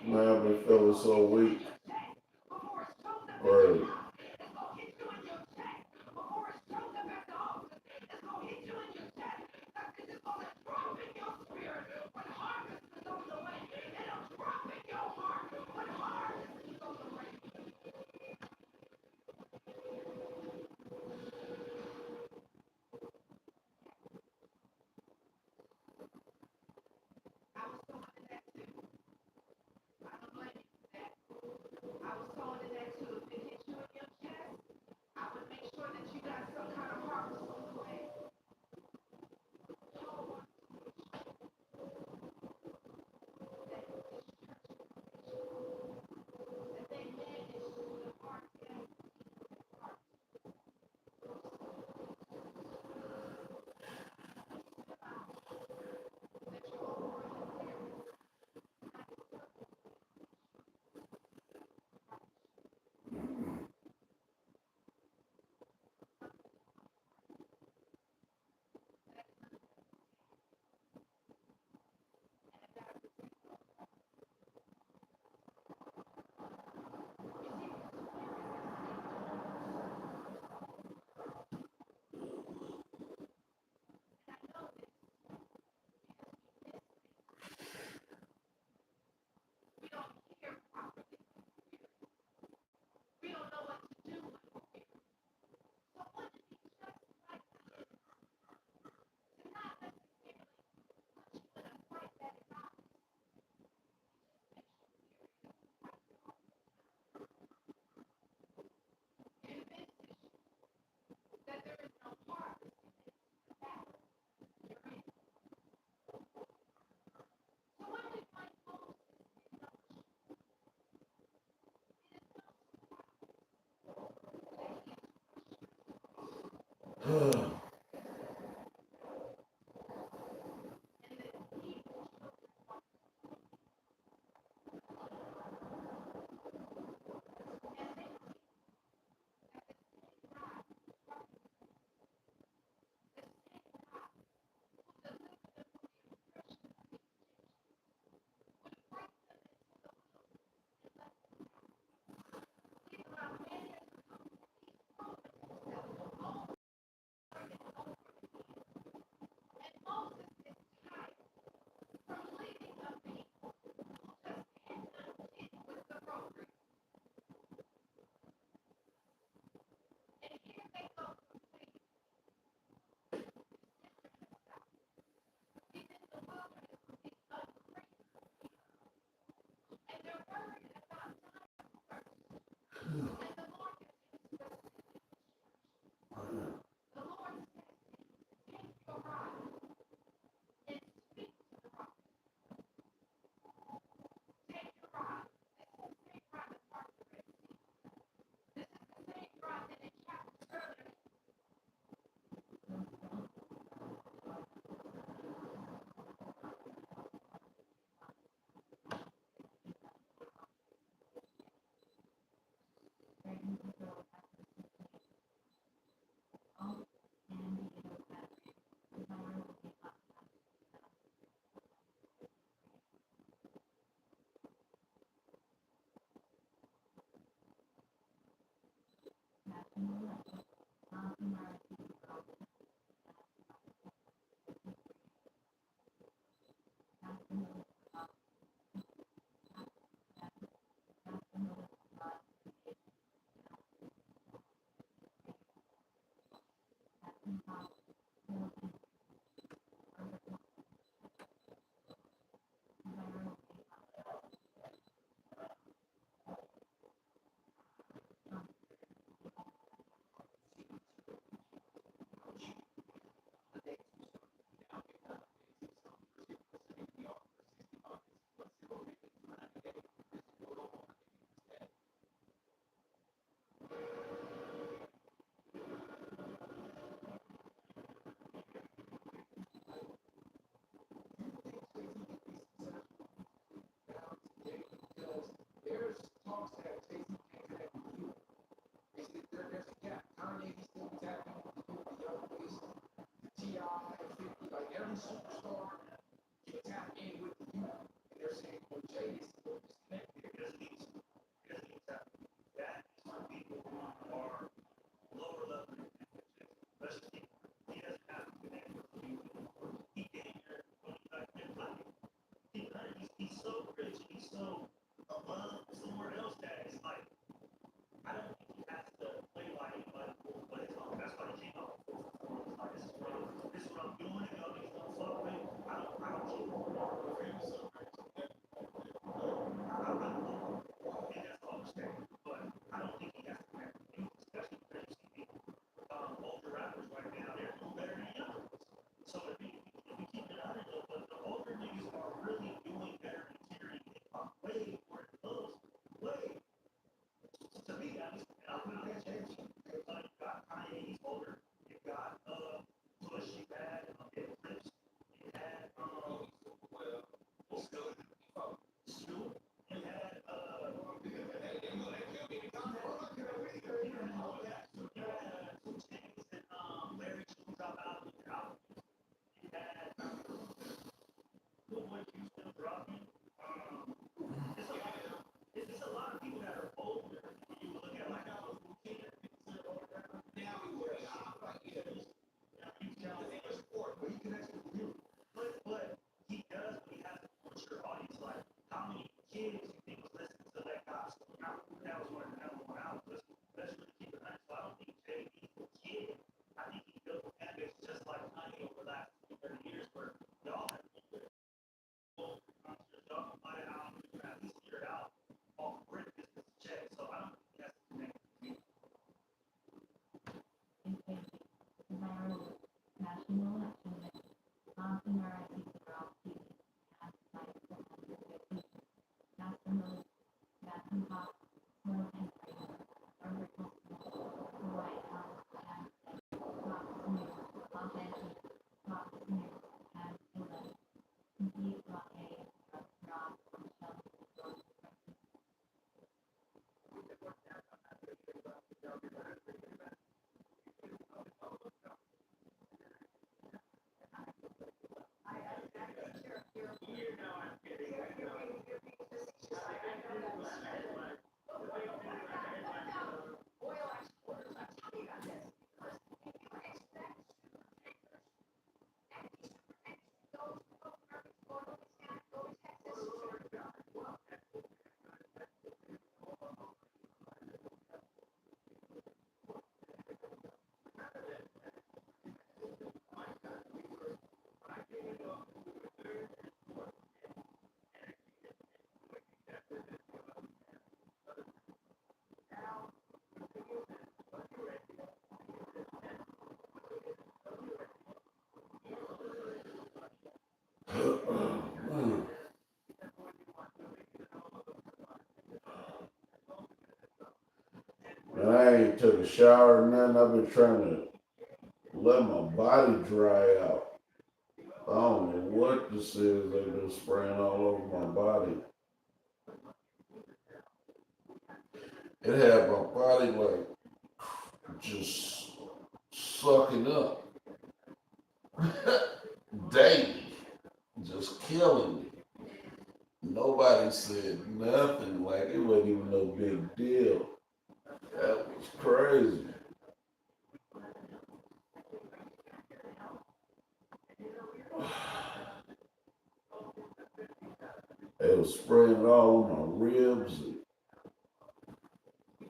Man, I've been feeling so weak. Word. So, somewhere else that is like, I don't think he has to play by anybody, but it's like, that's why he came out. It's like, this is what I'm doing, and y'all niggas don't fuck with. I don't care. And that's all I'm saying. But I don't think he has to marry, especially because you see older rappers right now, they're doing better than younger ones. So if we keep it out of the older niggas are really doing better than carrying hip hop way more than those. Way. To me, at least, and I'm not paying attention. You got Kanye, he's older. You got Bush, you had Clips, you had Snoop, you had Larry June drop out. You had Woodwood Houston dropping. It's a lot of people that are older. You look at like but he does, but he has a mature audience. Like, how many kids you think was listening to that gospel? Now, that was one of the number one albums. Let's really keep it honest. So I don't think Jay Z was a kid. I think he built a fan base just like Kanye over the last 30 years, where y'all have y'all can buy an album, you can at least hear it out off rip business check. So I don't think that's the next thing. National election, Thompson RIP Rock TV, cast by 450, National, Nathan Hawk, Snow and Fraser, Robert Wilson, The White House, and Fox News, Los Angeles, Fox News, and England, complete blockade of Rob, Michelle, George, Man, I ain't took a shower or nothing. I've been trying to let my body dry out. I don't know what this is. They've been spraying all over my body. It had my body like just sucking up daily, just killing me. Nobody said nothing, like it wasn't even no big deal. That was crazy. It was spraying all on my ribs, and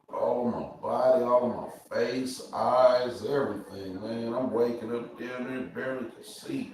all my body, all my face, eyes, everything, man. I'm waking up down there barely can see.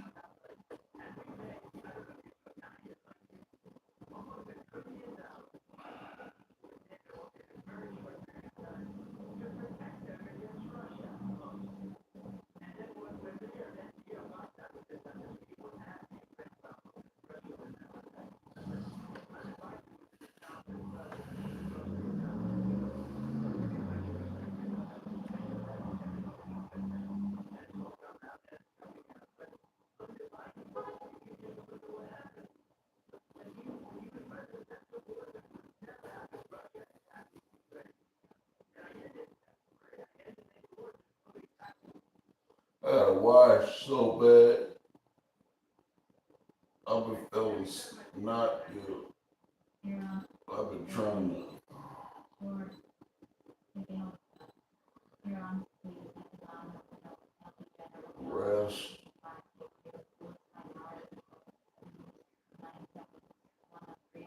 I got a wash so bad. I've been feeling not good. Yeah, I've been trying to George, taking over. You're on sleep at the bottom of the healthy general. rest. 5, 6 years, 4, 5 hours, 9 seconds, 1 of 3.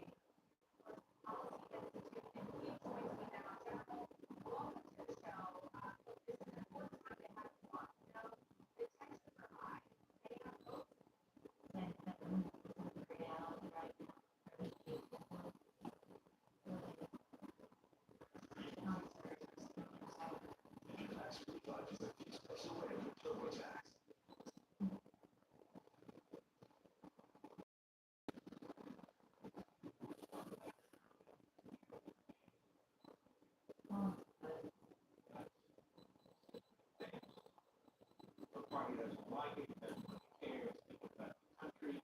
why give that much care, think about the country.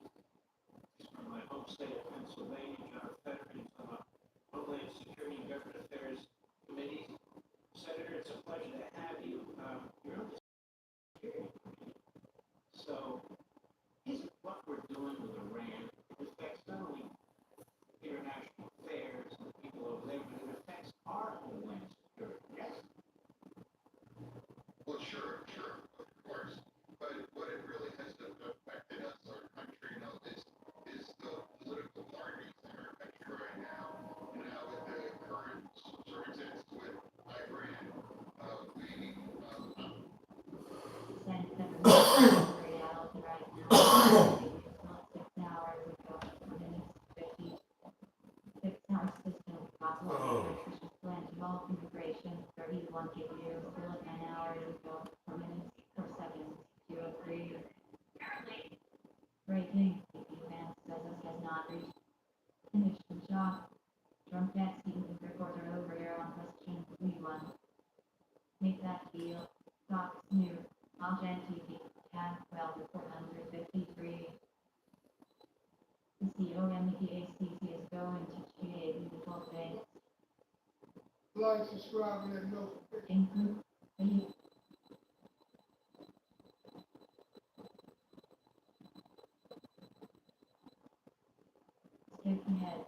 He's from my home state of Pennsylvania, John Fetterman, on the Homeland Security and Government Affairs Committee. Senator, it's a pleasure to have you. You're on the security committee. So, what we're doing with Iran affects not only international affairs and the people over there, but it affects our homeland security. Yes. Well, sure, of course. But what it really has affected us, our country, is the political parties in our country right now. And now with the current circumstances with Iran, reality right now. 6 hours ago, minutes 56 hours system possible plan to all configuration 31 GPU, still at 9 hours ago, minutes per second, 203. Breaking, advance says us has not reached finished the shot. Drunk cat Stephen recorder over here on question V1. Make that deal. Fox News, Aljan TV, tab 12 to 453. The COMETACC is going to GA beautiful things. Like, subscribe, and notification. Include the skip ahead.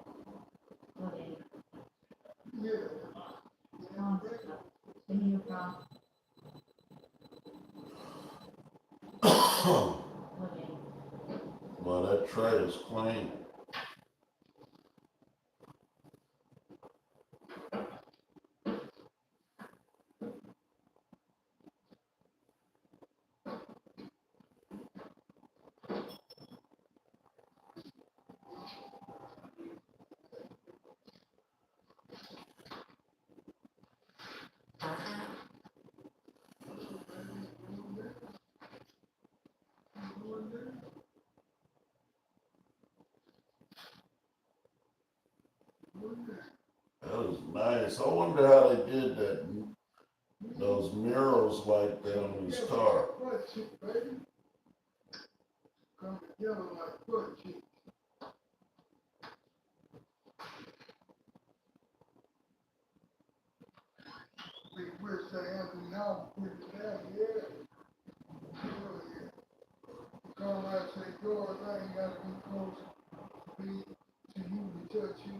Loading. Yeah. On stop. Video prompt. Loading. Well, that tray is clean. That was nice. I wonder how they did that. Those murals like that on his car. Butt cheek, baby. Come together like butt cheeks. We wish they had been now put it down, yeah. Oh, yeah. Come like say, George, I ain't gotta be close to be to you to touch you.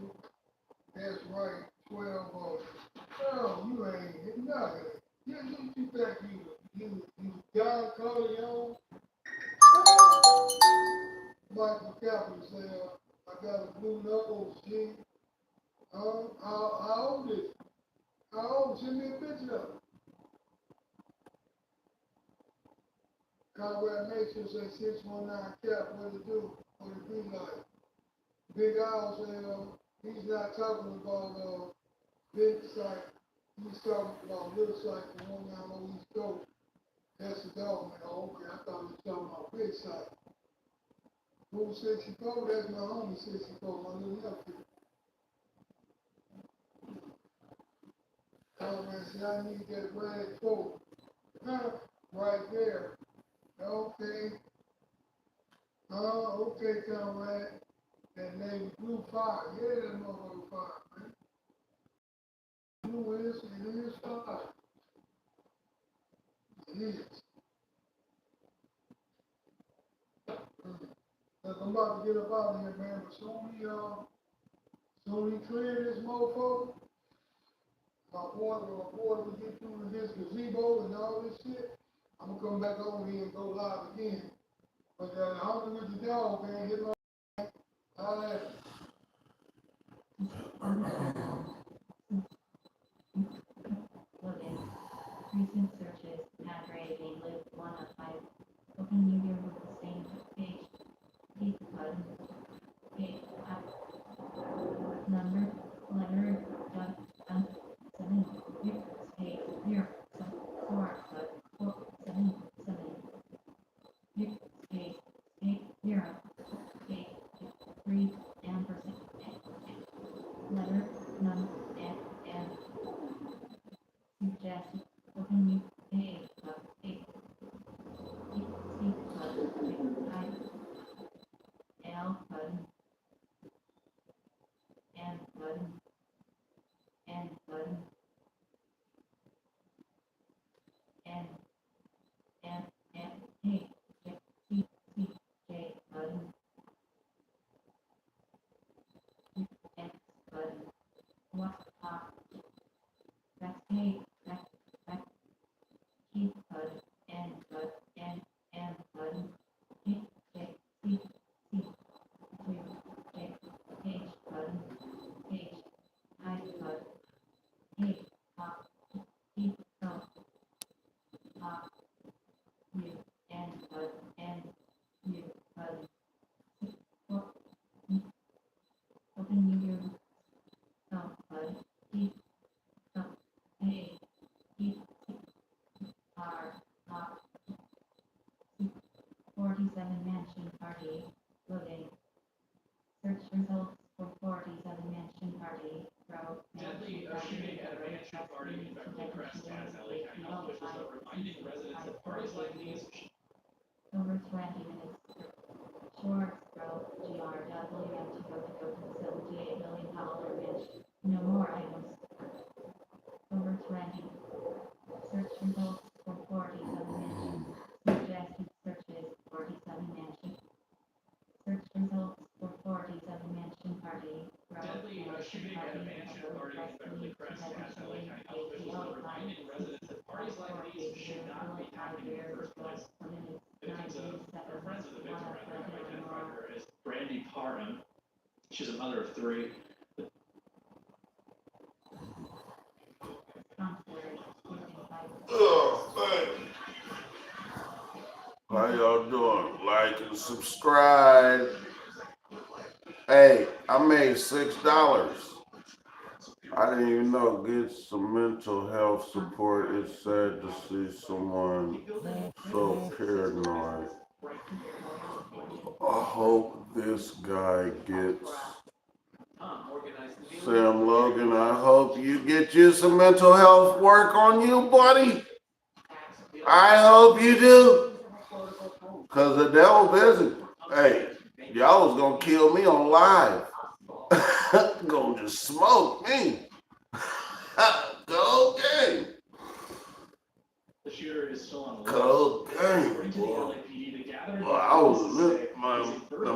That's right, 12 of them. Oh, you ain't hitting nothing. You think you John Corleone? Michael Capper said, I got a blue knuckles, G. How old is it? How old? Send me a picture of it. Conrad Mason said 619 Cap, what it do? What it be like? Big Al said, he's not talking about big site. He's talking about little site, the one down on East Coast. That's the dog, man. Oh, okay, I thought he was talking about big site. Who 64? That's my homie 64, my little nephew. Conrad said, I need that red coat. Right there. Okay. Okay, Conrad. That name Blue Fire. Yeah, that motherfucker fire, man. Blue is, it is fire. It is. Look, I'm about to get up out of here, man, but soon he clear this motherfucker, my boy will get through this gazebo and all this shit, I'm gonna come back over here and go live again. But I'm with the dog, man, hit my holla at Loading. Recent searches, not rating, live 1 of 5. Open media with the same page. Hit button. Page up. Number, letter, dot, 7, 6, 8, 0, 4, 7, 7. 6, 8, 8, 0, 8, 3, ampersand. Letter, number, and suggest open new page of 8. Search results for 47 Mansion Party, Road. Deadly shooting at a mansion party in Beverly Crest has LA County health officials are reminding residents that parties like these Over 20 minutes. Schwartz Road, GRW, Antigo to go to $78 million mansion. No more items. Over 20. Search results for 47 Mansion. Suggested searches 47 Mansion. Search results for 47 Mansion Party. Road. deadly shooting at a mansion party in Beverly Crest has LA County health officials are reminding residents that parties like these should not be happening in the first place. Victims or friends of the victim have identified her as Brandy Parham. She's a mother of 3. Oh, man. How y'all doing? Like and subscribe. Hey, I made $6. I didn't even know. Get some mental health support. It's sad to see someone so paranoid. I hope this guy gets Sam Logan. I hope you get you some mental health work on you, buddy. I hope you do. Cause the devil busy. Hey, y'all was gonna kill me on live. Gonna just smoke me. Cocaine. The shooter is still on the Cocaine. According to the LAPD, the gathering. Well, I was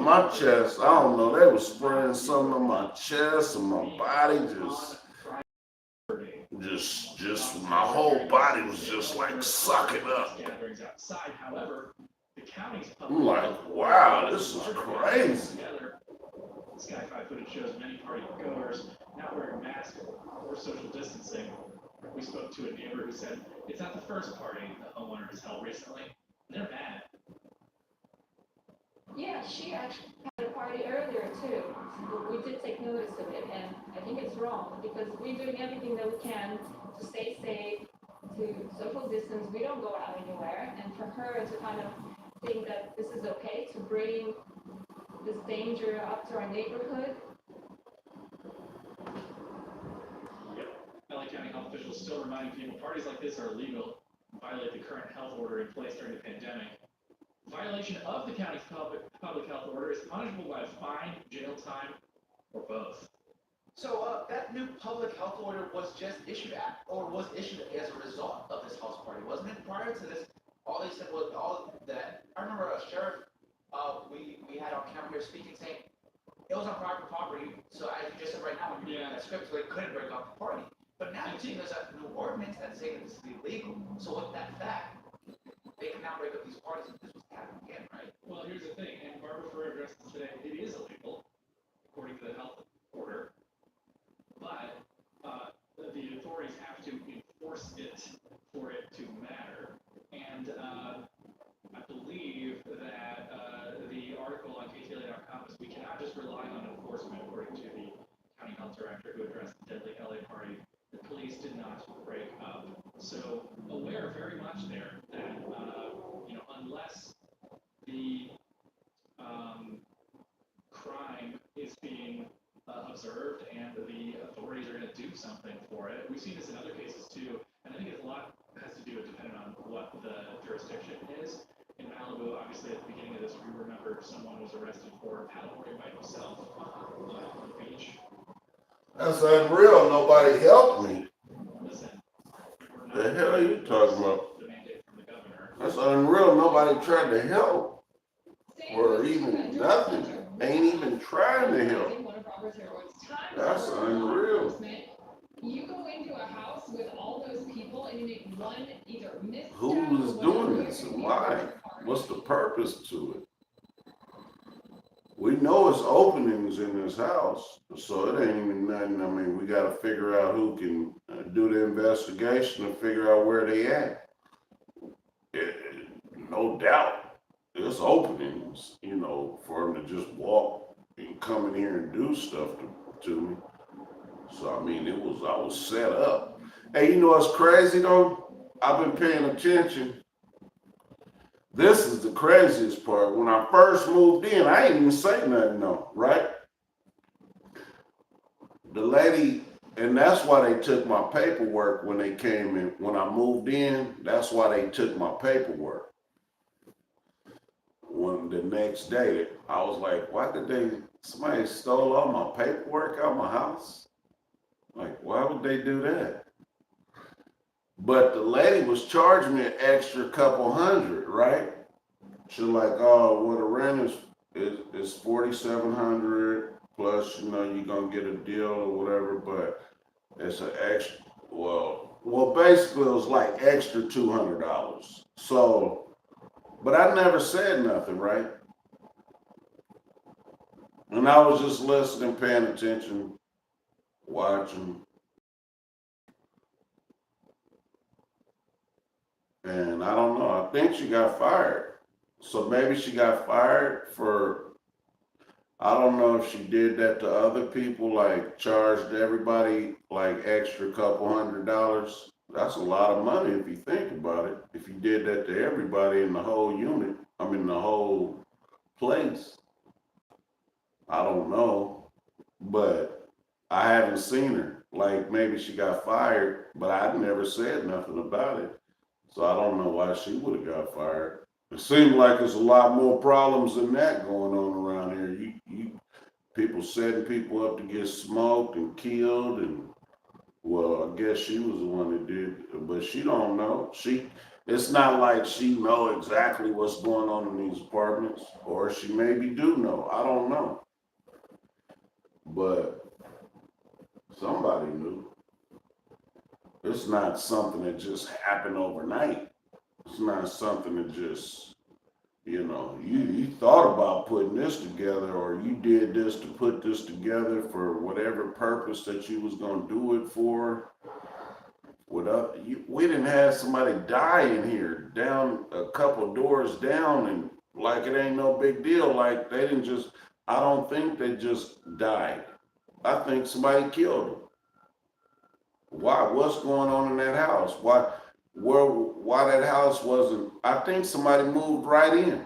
my chest. I don't know. They was spraying something on my chest and my body. Just my whole body was just like sucking up. Gatherings outside, however, the county's I'm like, wow, this is crazy. Sky 5 footage shows many party goers not wearing masks or social distancing. We spoke to a neighbor who said it's not the first party the homeowner has held recently. They're mad. Yeah, she actually had a party earlier too. We did take notice of it, and I think it's wrong because we're doing everything that we can to stay safe, to social distance. We don't go out anywhere, and for her to kind of think that this is okay to bring this danger up to our neighborhood. Yep. LA County health officials still reminding people parties like this are illegal, violate the current health order in place during the pandemic. Violation of the county's public health order is punishable by a fine, jail time, or both. So that new public health order was just issued as a result of this house party, wasn't it? Prior to this, all they said was I remember a sheriff, we had on camera here speaking, saying it was on private property. So as you just said right now, when you're reading that script, so they couldn't break up the party. But now you're seeing there's a new ordinance that's saying that this is illegal. So with that fact, they can now break up these parties if this was happening again, right? Well, here's the thing, and Barbara Ferrer addressed this today. It is illegal, according to the health order, but the authorities have to enforce it for it to matter. And I believe that the article on KTLA.com is we cannot just rely on enforcement, according to the county health director who addressed the deadly LA party. The police did not break up. So aware very much there that unless the crime is being observed and the authorities are going to do something for it. We've seen this in other cases too, and I think a lot has to do with depending on what the jurisdiction is. In Malibu, obviously at the beginning of this, we remember someone was arrested for paddleboarding by himself on the beach. That's unreal. Nobody helped me. Listen, The hell are you talking about? That's unreal. Nobody tried to help. Or even nothing. Ain't even trying to help. That's unreal. You go into a house with all those people and you make one either misstep. Who was doing this and why? What's the purpose to it? We know it's openings in this house, so it ain't even nothing. I mean, we got to figure out who can do the investigation and figure out where they at. No doubt, there's openings, for them to just walk and come in here and do stuff to me. So, I mean, I was set up. Hey, you know what's crazy though? I've been paying attention. This is the craziest part. When I first moved in, I didn't even say nothing though, right? the lady, and that's why they took my paperwork when they came in. When I moved in, that's why they took my paperwork. When the next day, I was like, why did somebody stole all my paperwork out my house? Like, why would they do that? But the lady was charging me an extra couple hundred, right? She's like, oh, well, the rent is $4,700 plus, you know, you're gonna get a deal or whatever, but it's an extra, well, basically it was like extra $200. So, but I never said nothing, right? And I was just listening, paying attention, watching. And I don't know, I think she got fired. So maybe she got fired for, I don't know if she did that to other people, like charged everybody like extra couple $100. That's a lot of money if you think about it. If you did that to everybody in the whole unit, the whole place. I don't know, but I haven't seen her. Like maybe she got fired, but I never said nothing about it. So I don't know why she would have got fired. It seems like there's a lot more problems than that going on around here. People setting people up to get smoked and killed, and well, I guess she was the one that did, but she don't know. It's not like she know exactly what's going on in these apartments, or she maybe do know. I don't know, but somebody knew. It's not something that just happened overnight. It's not something that just, you thought about putting this together, or you did this to put this together for whatever purpose that you was going to do it for. We didn't have somebody die in here, down a couple doors down, and like it ain't no big deal. Like they didn't just, I don't think they just died. I think somebody killed them. Why? What's going on in that house? Why that house wasn't, I think somebody moved right in.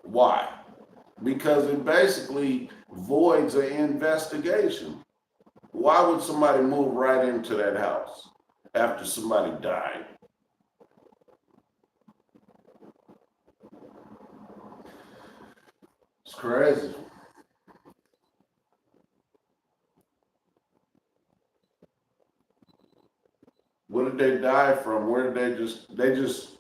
Why? Because it basically voids an investigation. Why would somebody move right into that house after somebody died? It's crazy. What did they die from? Where did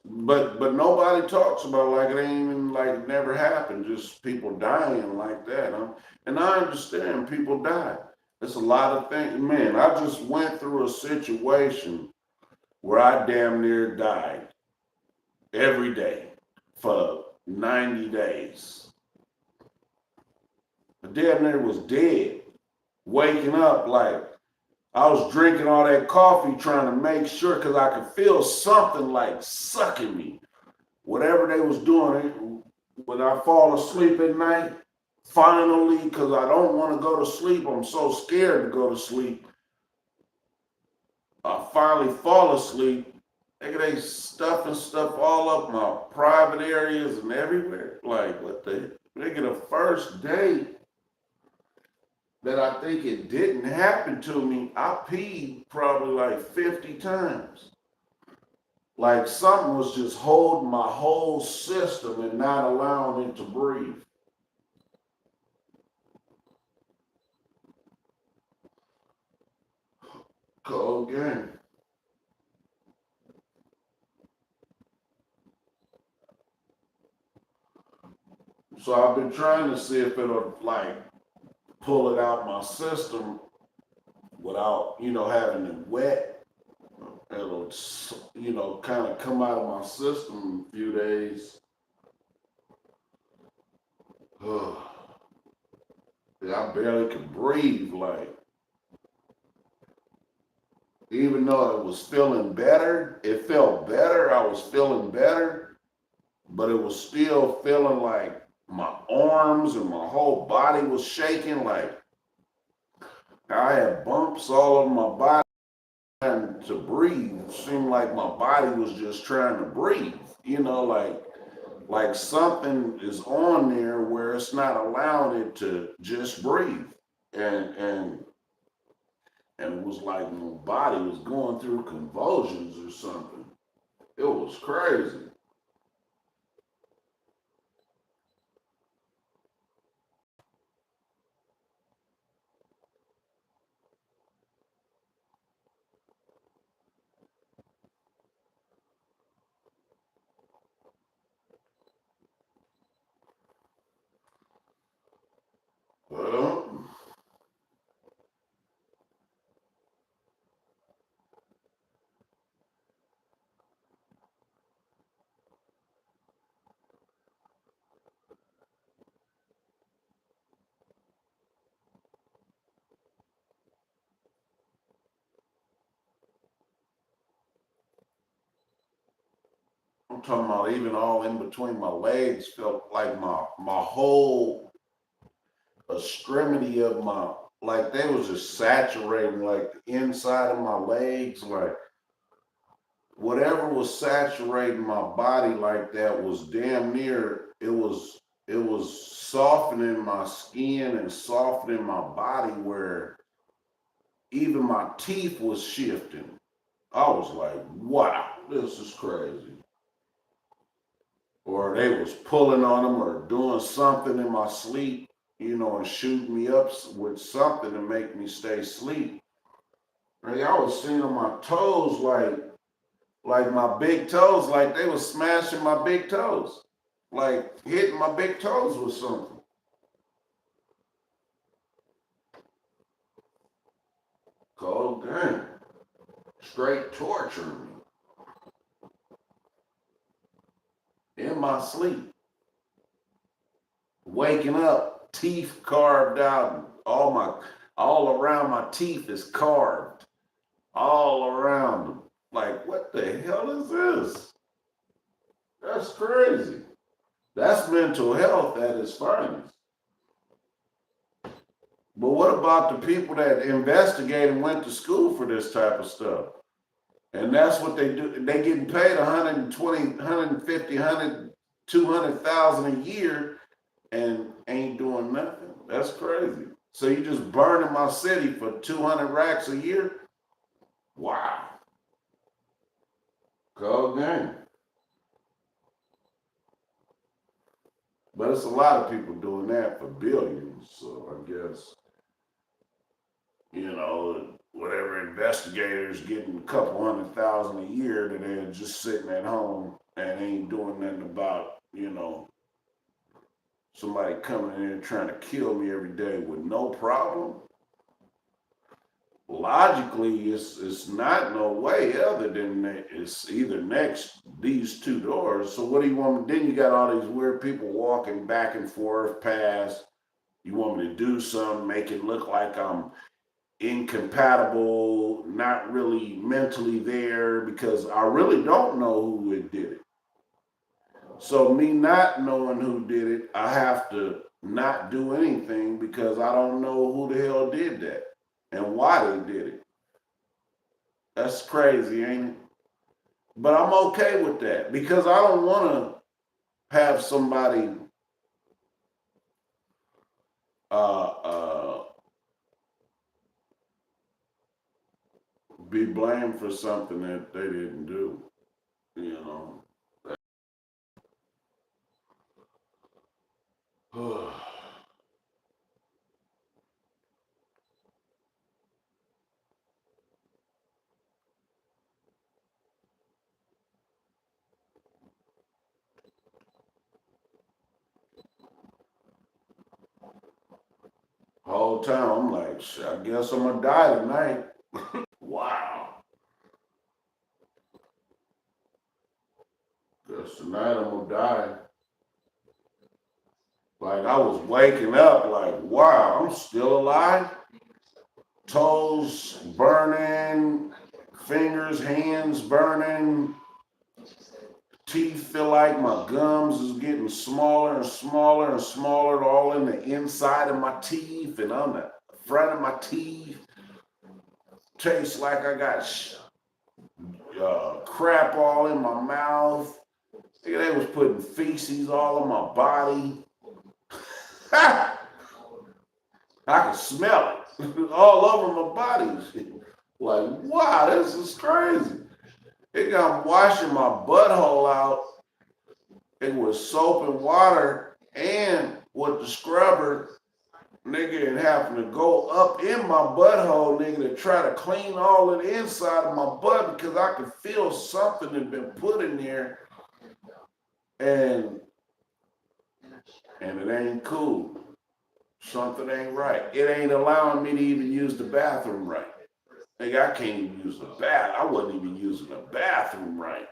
but nobody talks about like it ain't even like it never happened, just people dying like that. Huh? And I understand people die. It's a lot of things. Man, I just went through a situation where I damn near died every day for 90 days. I damn near was dead, waking up like, I was drinking all that coffee trying to make sure, because I could feel something like sucking me. Whatever they was doing, when I fall asleep at night, finally, because I don't want to go to sleep, I'm so scared to go to sleep. I finally fall asleep. They stuffing stuff all up my private areas and everywhere. Like, what the? They get a first day that I think it didn't happen to me. I peed probably like 50 times. Like something was just holding my whole system and not allowing it to breathe. Cold game. So I've been trying to see if it'll like pull it out my system without, having it wet. It'll, kind of come out of my system in a few days. I barely could breathe. Like, even though it was feeling better, it felt better. I was feeling better, but it was still feeling like my arms and my whole body was shaking. Like I had bumps all over my body trying to breathe. It seemed like my body was just trying to breathe, like something is on there where it's not allowing it to just breathe. And And it was like my body was going through convulsions or something. It was crazy. Well, I'm talking about even all in between my legs felt like my whole extremity of my, like they was just saturating like the inside of my legs, like whatever was saturating my body like that was damn near, it was softening my skin and softening my body where even my teeth was shifting. I was like, wow, this is crazy. Or they was pulling on them or doing something in my sleep, and shooting me up with something to make me stay asleep. Like I was seeing on my toes like my big toes, like they was smashing my big toes, like hitting my big toes with something. Cold damn. Straight torturing me in my sleep. Waking up, teeth carved out, all around my teeth is carved, all around them. Like, what the hell is this? That's crazy. That's mental health at its finest. But what about the people that investigate and went to school for this type of stuff? And that's what they do. They getting paid 120, 150, 100, 200,000 a year and ain't doing nothing. That's crazy. So you just burning my city for 200 racks a year? Wow. Cold game. But it's a lot of people doing that for billions. So I guess, whatever investigators getting a couple 100,000 a year that they're just sitting at home and ain't doing nothing about, somebody coming in here trying to kill me every day with no problem. Logically, it's not no way other than that it's either next these two doors. So what do you want me? Then you got all these weird people walking back and forth past. You want me to do something, make it look like I'm incompatible, not really mentally there, because I really don't know who it did it. So me not knowing who did it, I have to not do anything because I don't know who the hell did that and why they did it. That's crazy, ain't it? But I'm okay with that because I don't want to have somebody be blamed for something that they didn't do, Whole time I'm like, I guess I'm gonna die tonight. Wow. Guess tonight I'm gonna die. Like I was waking up like, wow, I'm still alive. Toes burning, fingers, hands burning, teeth feel like my gums is getting smaller and smaller and smaller, all in the inside of my teeth and on the front of my teeth. Tastes like I got crap all in my mouth. They was putting feces all in my body. I can smell it all over my body and shit. Like, wow, this is crazy. It got washing my butthole out. It was soap and water and with the scrubber, nigga, and having to go up in my butthole, nigga, to try to clean all of the inside of my butt because I could feel something had been put in there, and it ain't cool. Something ain't right. It ain't allowing me to even use the bathroom right. Nigga, I can't even use the bath. I wasn't even using the bathroom right.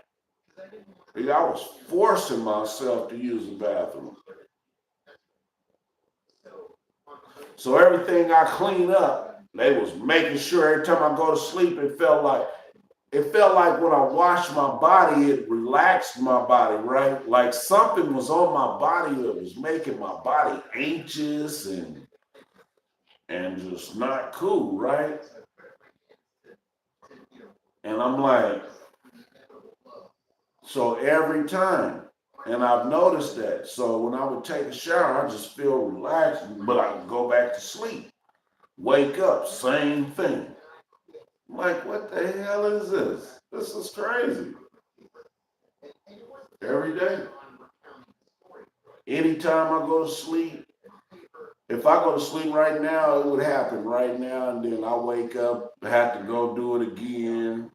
Nigga, I was forcing myself to use the bathroom. So everything I clean up, they was making sure every time I go to sleep, it felt like when I washed my body, it relaxed my body, right? Like something was on my body that was making my body anxious and just not cool, right? And I'm like, so every time, and I've noticed that. So when I would take a shower, I just feel relaxed, but I would go back to sleep. Wake up, same thing. I'm like, what the hell is this? This is crazy. Every day. Anytime I go to sleep, if I go to sleep right now, it would happen right now, and then I wake up, have to go do it again.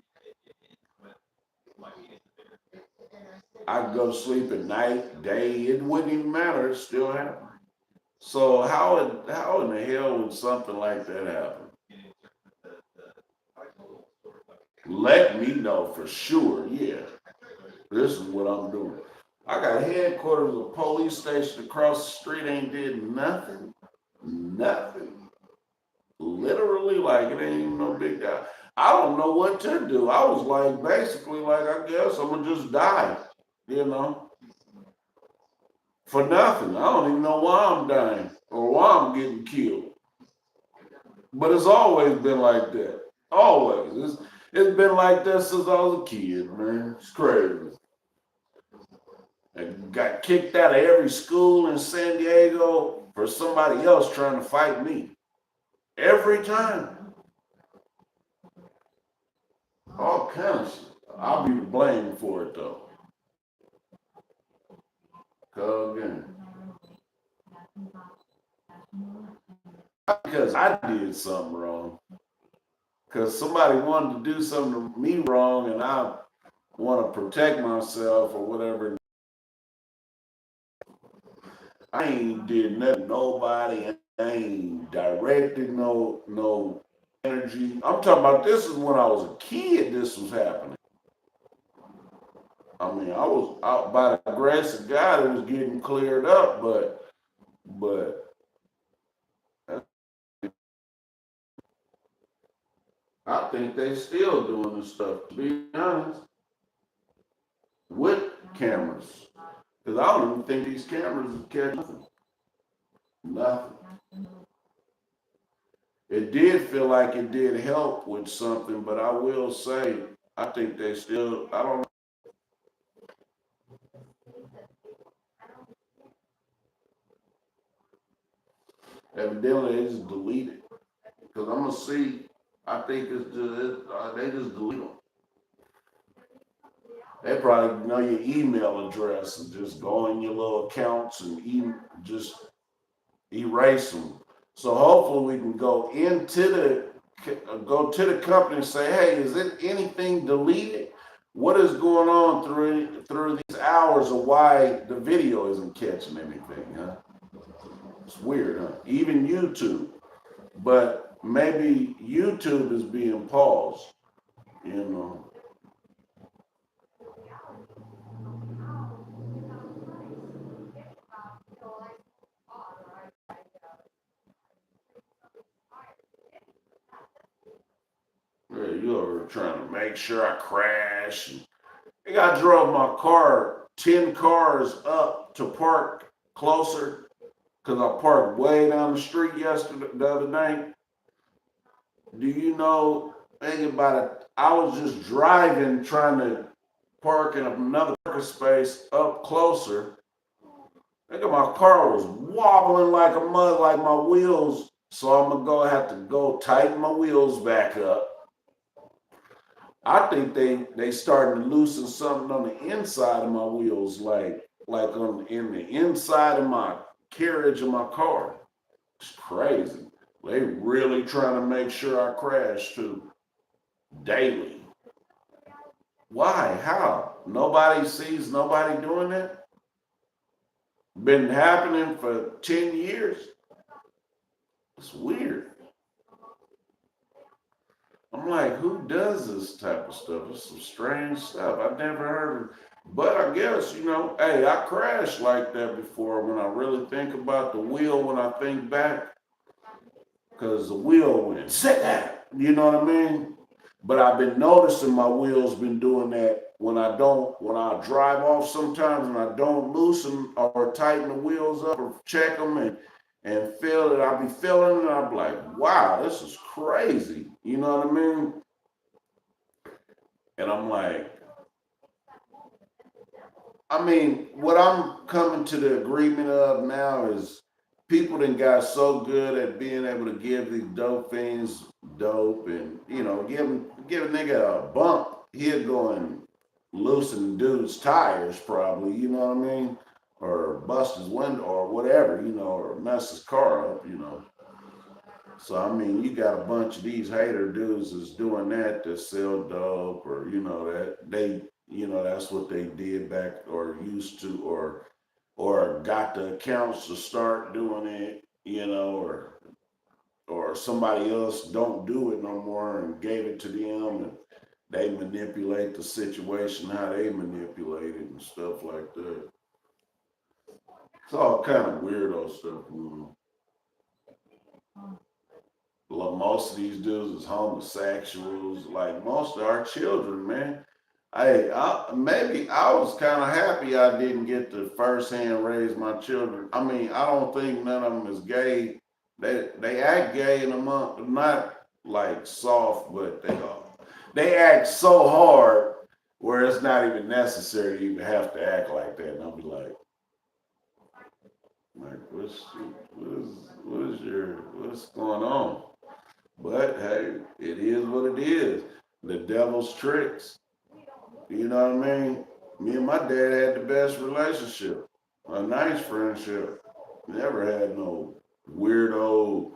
I could go to sleep at night, day, it wouldn't even matter, it still happened. So how in the hell would something like that happen? Let me know for sure, yeah. This is what I'm doing. I got headquarters of a police station across the street, ain't did nothing. Nothing. Literally, like it ain't even no big deal. I don't know what to do. I was like, basically, like, I guess I'm gonna just die, you know, for nothing. I don't even know why I'm dying or why I'm getting killed. But it's always been like that. Always. It's been like that since I was a kid, man. It's crazy. I got kicked out of every school in San Diego for somebody else trying to fight me. Every time. All kinds of shit. I'll be to blame for it though. Cause again. Because I did something wrong. Because somebody wanted to do something to me wrong and I want to protect myself or whatever. I ain't did nothing to nobody. I ain't directed no energy. I'm talking about this is when I was a kid this was happening. I mean, I was out by the grace of God, it was getting cleared up, but I think they still doing this stuff, to be honest, with cameras. Because I don't even think these cameras catch nothing. Nothing. It did feel like it did help with something, but I will say, I think they still, I don't know. Evidently, they just delete it. Because I'm going to see, I think it's just, they just delete them. They probably know your email address and just go in your little accounts and just erase them. So hopefully we can go to the company and say, hey, is it anything deleted? What is going on through these hours of why the video isn't catching anything, huh? It's weird, huh? Even YouTube. But maybe YouTube is being paused, you know. Yeah, you're trying to make sure I crash. I think I drove my car 10 cars up to park closer because I parked way down the street the other night. Do you know, think about it, I was just driving trying to park in another parking space up closer. I think my car was wobbling like a mud, like my wheels So I'm gonna have to go tighten my wheels back up. I think they starting to loosen something on the inside of my wheels, like in the inside of my carriage of my car. It's crazy. They really trying to make sure I crash too, daily. Why? How? Nobody sees nobody doing that? Been happening for 10 years. It's weird. I'm like, who does this type of stuff? It's some strange stuff. I've never heard of. But I guess, hey, I crashed like that before when I really think about the wheel, when I think back, because the wheel went, sit down. You know what I mean? But I've been noticing my wheels been doing that when I drive off sometimes and I don't loosen or tighten the wheels up or check them and feel it. I'll be feeling it and I'm like, wow, this is crazy. You know what I mean? And I'm like, what I'm coming to the agreement of now is people that got so good at being able to give these dope fiends dope and, give a nigga a bump. He'll go and loosen dude's tires probably, you know what I mean? Or bust his window or whatever, or mess his car up, So, you got a bunch of these hater dudes that's doing that sell dope or, that they, that's what they did back or used to or got the accounts to start doing it, or somebody else don't do it no more and gave it to them and they manipulate the situation how they manipulate it and stuff like that. It's all kind of weirdo stuff. Most of these dudes is homosexuals, like most of our children, man. Maybe I was kind of happy I didn't get to firsthand raise my children. I don't think none of them is gay. They act gay in a month, not like soft, but they act so hard where it's not even necessary to even have to act like that. And I'll be like what's going on? But hey, it is what it is. The devil's tricks. You know what I mean? Me and my dad had the best relationship, a nice friendship. Never had no weirdo.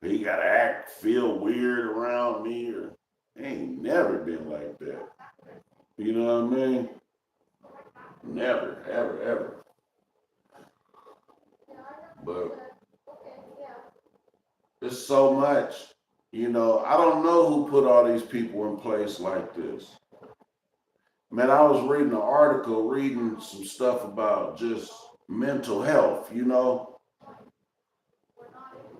He gotta feel weird around me, or ain't never been like that. You know what I mean? Never, ever, ever. But it's so much. I don't know who put all these people in place like this. Man, I was reading an article, reading some stuff about just mental health,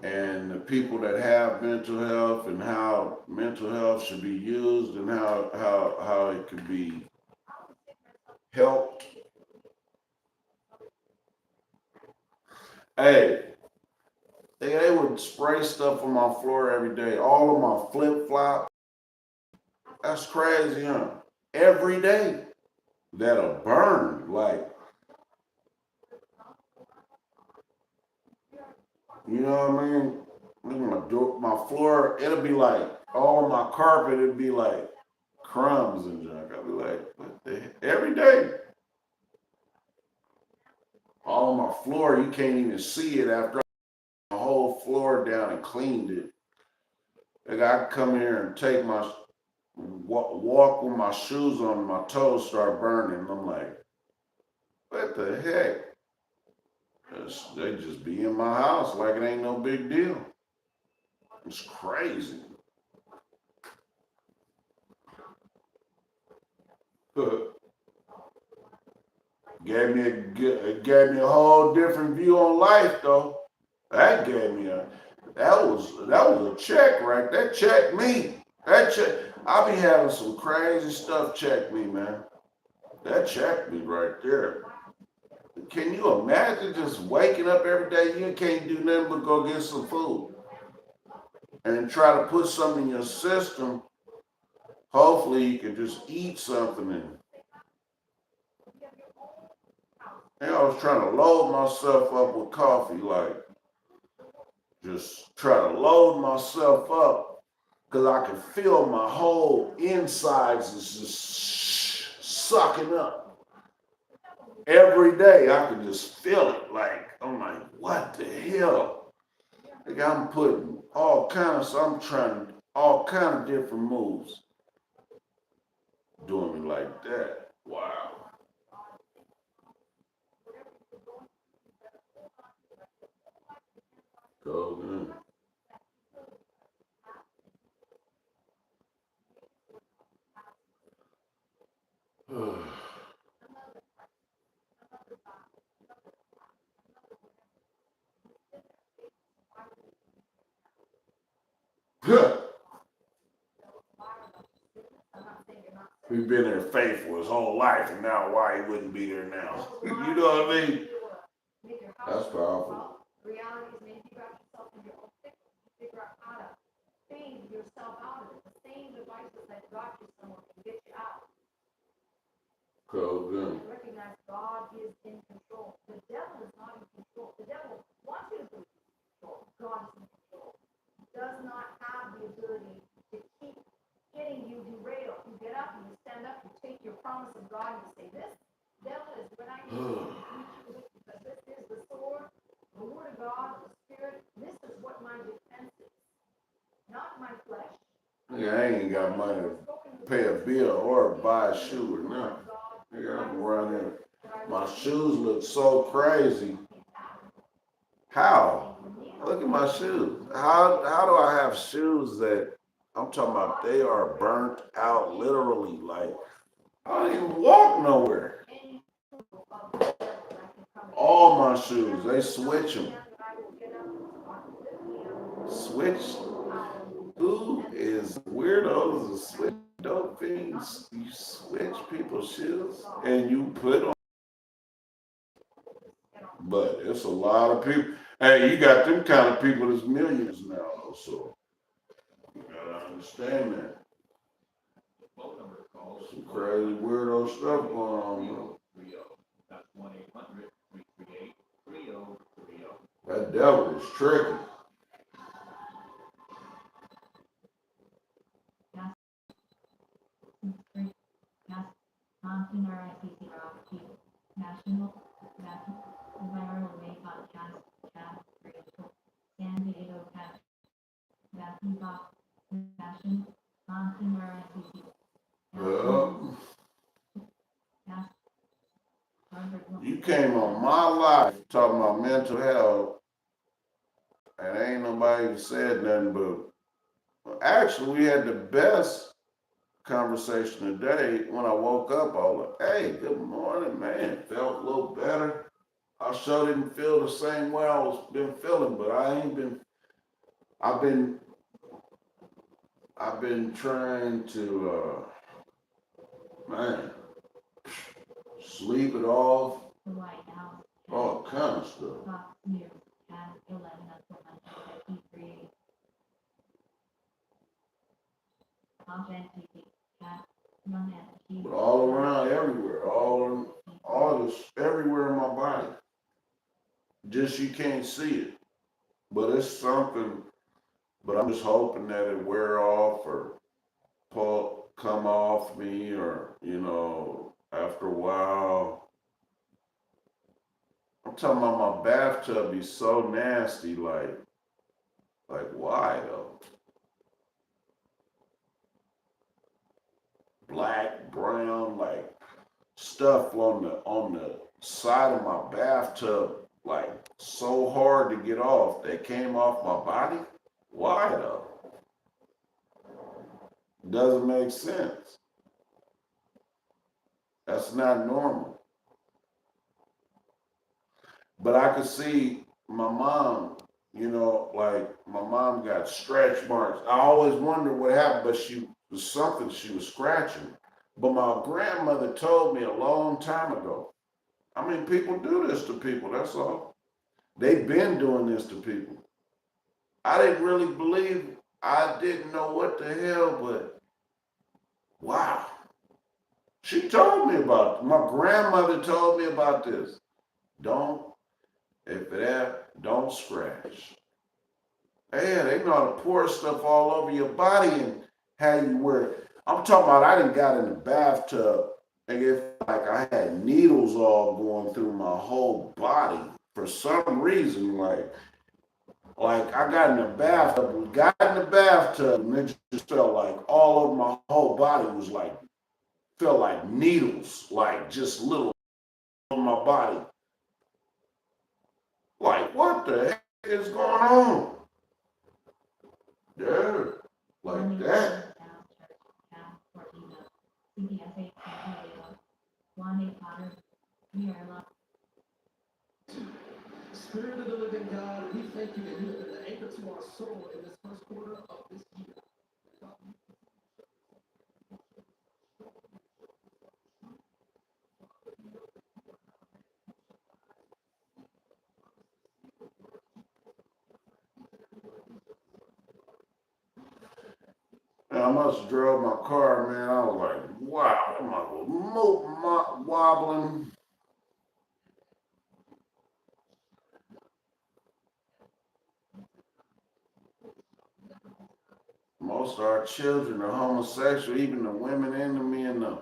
and the people that have mental health and how mental health should be used and how it could be helped. Hey, they would spray stuff on my floor every day, all of my flip-flops. That's crazy, huh? Every day. That'll burn, like, you know what I mean? My floor, it'll be like, all of my carpet, it'll be like crumbs and junk. I'll be like, what the heck? Every day. All of my floor, you can't even see it after my whole floor down and cleaned it. Like I come here and take my walk with my shoes on, my toes start burning. And I'm like, what the heck? They just be in my house like it ain't no big deal. It's crazy. Gave me a whole different view on life though. That was a check, right? That checked me. I be having some crazy stuff check me, man. That checked me right there. Can you imagine just waking up every day? You can't do nothing but go get some food and try to put something in your system. Hopefully you can just eat something. And I was trying to load myself up with coffee, like just try to load myself up because I can feel my whole insides is just sucking up. Every day I can just feel it. Like, I'm like, what the hell? Like I'm putting all kinds, so I'm trying all kind of different moves. Doing me like that. Wow. Go good. He's been there faithful his whole life, and now why he wouldn't be there now? You know what I mean? That's powerful. Reality is maybe you got yourself in your own pickle. You figure out how to feed yourself out of it. The same devices that got you somewhere can get you out. Go good. Recognize God is in control. The devil is not in control. The devil wants you to be in control. God is in control. Does not have the ability to keep getting you derailed. You get up and you stand up, you take your promise of God and you say, this devil is when I need you because this is the sword, the word of God, the spirit. This is what my defense is. Not my flesh. Yeah, I ain't got money to pay a bill or buy a shoe or nothing. Nigga, I'm around here. My shoes look so crazy. How? Look at my shoes. How do I have shoes that I'm talking about they are burnt out literally? Like I don't even walk nowhere. All my shoes, they switch them. Switch? Who is weirdos that switch dope things? You switch people's shoes and you put on. But it's a lot of people. Hey, you got them kind of people that's millions now, though, so you gotta understand that. Some crazy weirdo stuff going on, bro. That's 1-800-338-3030. That devil is tricky. National Viral Way Podcast, Chat, Radio, San Diego Cat, Matthew Box, National Consumer ICC. Well, you came on my life talking about mental health, and ain't nobody said nothing but. Actually, we had the best conversation today. When I woke up, I was like, hey, good morning, man. Felt a little better. I sure didn't feel the same way I was been feeling, but I've been trying to man, sleep it off, The White House. all kind of stuff. Fox News has 11 of the 153. Authentic cat, young and But all around, everywhere, all this, everywhere in my body. Just you can't see it, but it's something. But I'm just hoping that it wear off or come off me, or after a while. I'm talking about my bathtub be so nasty, like why though? Black, brown, like stuff on the side of my bathtub, like so hard to get off. They came off my body. Why though? Doesn't make sense. That's not normal. But I could see my mom, like my mom got stretch marks. I always wondered what happened, but she was scratching. But my grandmother told me a long time ago. I mean, people do this to people, that's all. They've been doing this to people. I didn't really believe, I didn't know what the hell, but wow. She told me about it. My grandmother told me about this. Don't scratch. Yeah, they know how to pour stuff all over your body and how you wear it. I'm talking about I done got in the bathtub and it felt like I had needles all going through my whole body for some reason. Like I got in the bathtub, we got in the bathtub, and it just felt like all over my whole body was like, felt like needles, like just little on my body. Like, what the heck is going on? Yeah, like that. Spirit of the living God, we thank you that you have been the anchor to our soul in this first quarter of this year. And I must have drove my car, man. I was like, wow, am I wobbling? Most of our children are homosexual, even the women and the men.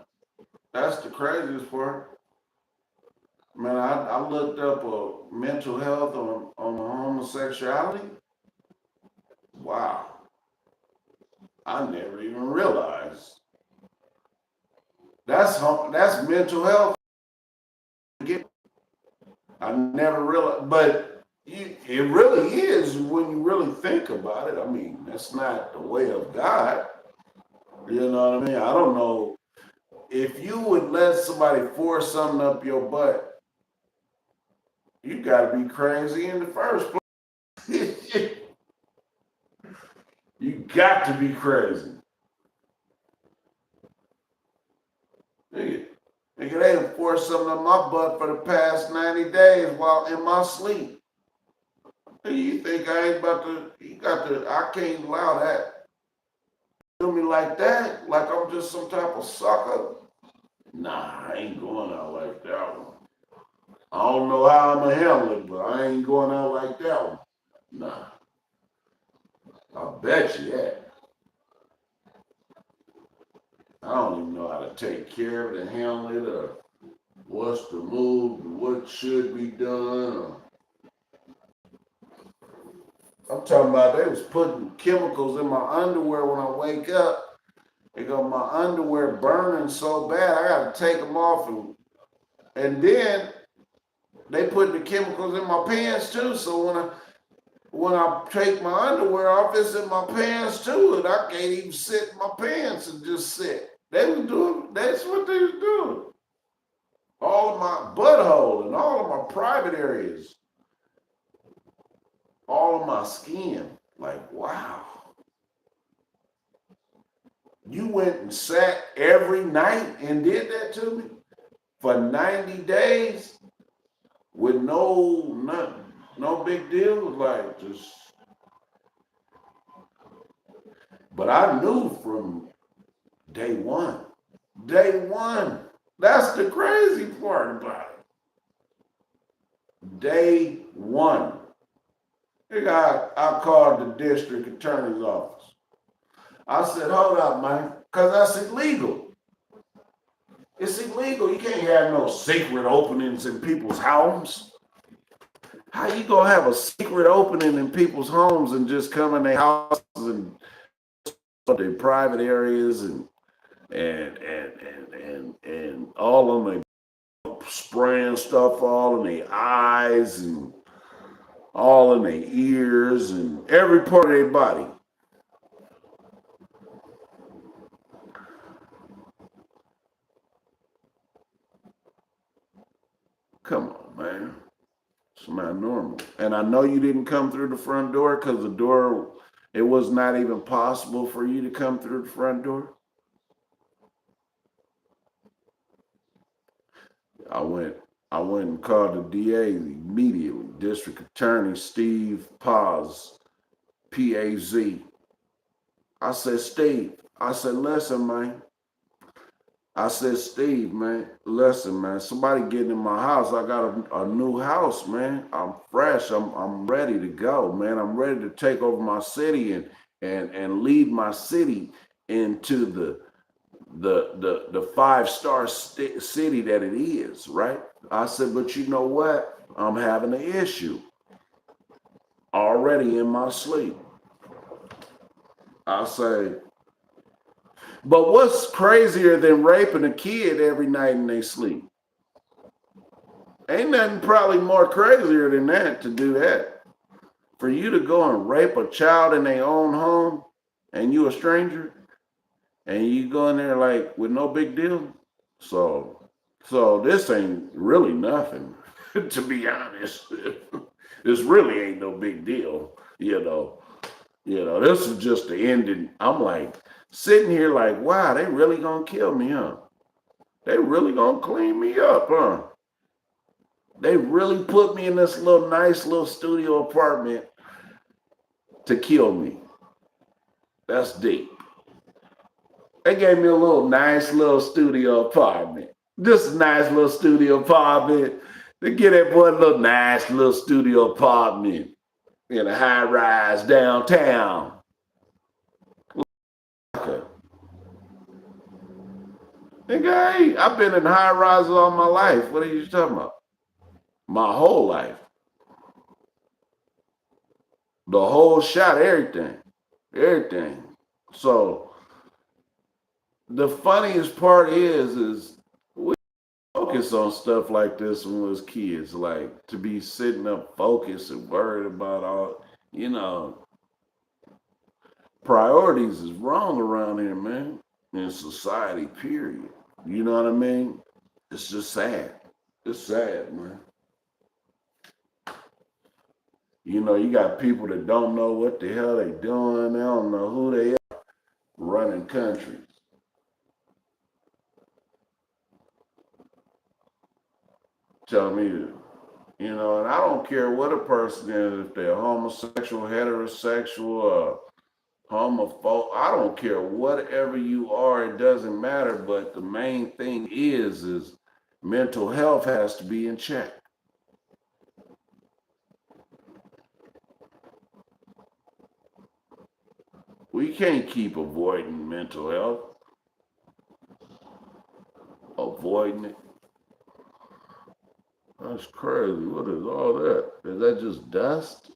That's the craziest part. Man, I looked up mental health on homosexuality. Wow, I never even realized. That's mental health. I never realized, but it really is when you really think about it. I mean, that's not the way of God. You know what I mean? I don't know if you would let somebody force something up your butt. You got to be crazy in the first place. You got to be crazy. Nigga, they done forced something up my butt for the past 90 days while in my sleep. You think I ain't about to, I can't allow that. Do me like that? Like I'm just some type of sucker? Nah, I ain't going out like that one. I don't know how I'm gonna handle it, but I ain't going out like that one. Nah, I bet you that. I don't even know how to take care of it and handle it, or what's the move, what should be done. I'm talking about they was putting chemicals in my underwear when I wake up. They got my underwear burning so bad, I gotta take them off, and then they put the chemicals in my pants too. So when I take my underwear off, it's in my pants too, and I can't even sit in my pants and just sit. That's what they was doing. All of my butthole and all of my private areas, all of my skin. Like, wow. You went and sat every night and did that to me for 90 days with no big deal. Like, just, but I knew from day one. Day one. That's the crazy part about it. Day one. I called the district attorney's office. I said, hold up, man, because that's illegal. It's illegal. You can't have no secret openings in people's homes. How you gonna have a secret opening in people's homes and just come in their houses and their private areas and all of them spraying stuff all in their eyes and all in their ears and every part of their body. Come on, man. It's not normal. And I know you didn't come through the front door because the door, it was not even possible for you to come through the front door. I went and called the DA immediately, District Attorney Steve Paz, P-A-Z. I said, Steve, listen, man, I said, Steve, man, listen, man, somebody getting in my house. I got a new house, man. I'm fresh. I'm ready to go, man. I'm ready to take over my city and lead my city into the 5-star city that it is, right? I said, but you know what? I'm having an issue already in my sleep. I say, but what's crazier than raping a kid every night in their sleep? Ain't nothing probably more crazier than that to do that. For you to go and rape a child in their own home and you a stranger and you go in there like with no big deal. So this ain't really nothing, to be honest. This really ain't no big deal, you know. This is just the ending. I'm like sitting here like, wow, they really gonna kill me, huh? They really gonna clean me up, huh? They really put me in this little nice little studio apartment to kill me. That's deep. They gave me a little nice little studio apartment. Just a nice little studio apartment. They get that boy a little nice little studio apartment in a high rise downtown. Nigga, hey, I've been in high rises all my life. What are you talking about? My whole life. The whole shot, everything. Everything. So the funniest part is we focus on stuff like this when we was kids, like to be sitting up focused and worried about all, priorities is wrong around here, man, in society, period. You know what I mean? It's just sad. It's sad, man. You got people that don't know what the hell they doing. They don't know who they are running countries. Tell me to, and I don't care what a person is, if they're homosexual, heterosexual, homophobe. I don't care whatever you are. It doesn't matter. But the main thing is mental health has to be in check. We can't keep avoiding mental health. Avoiding it. That's crazy. What is all that? Is that just dust?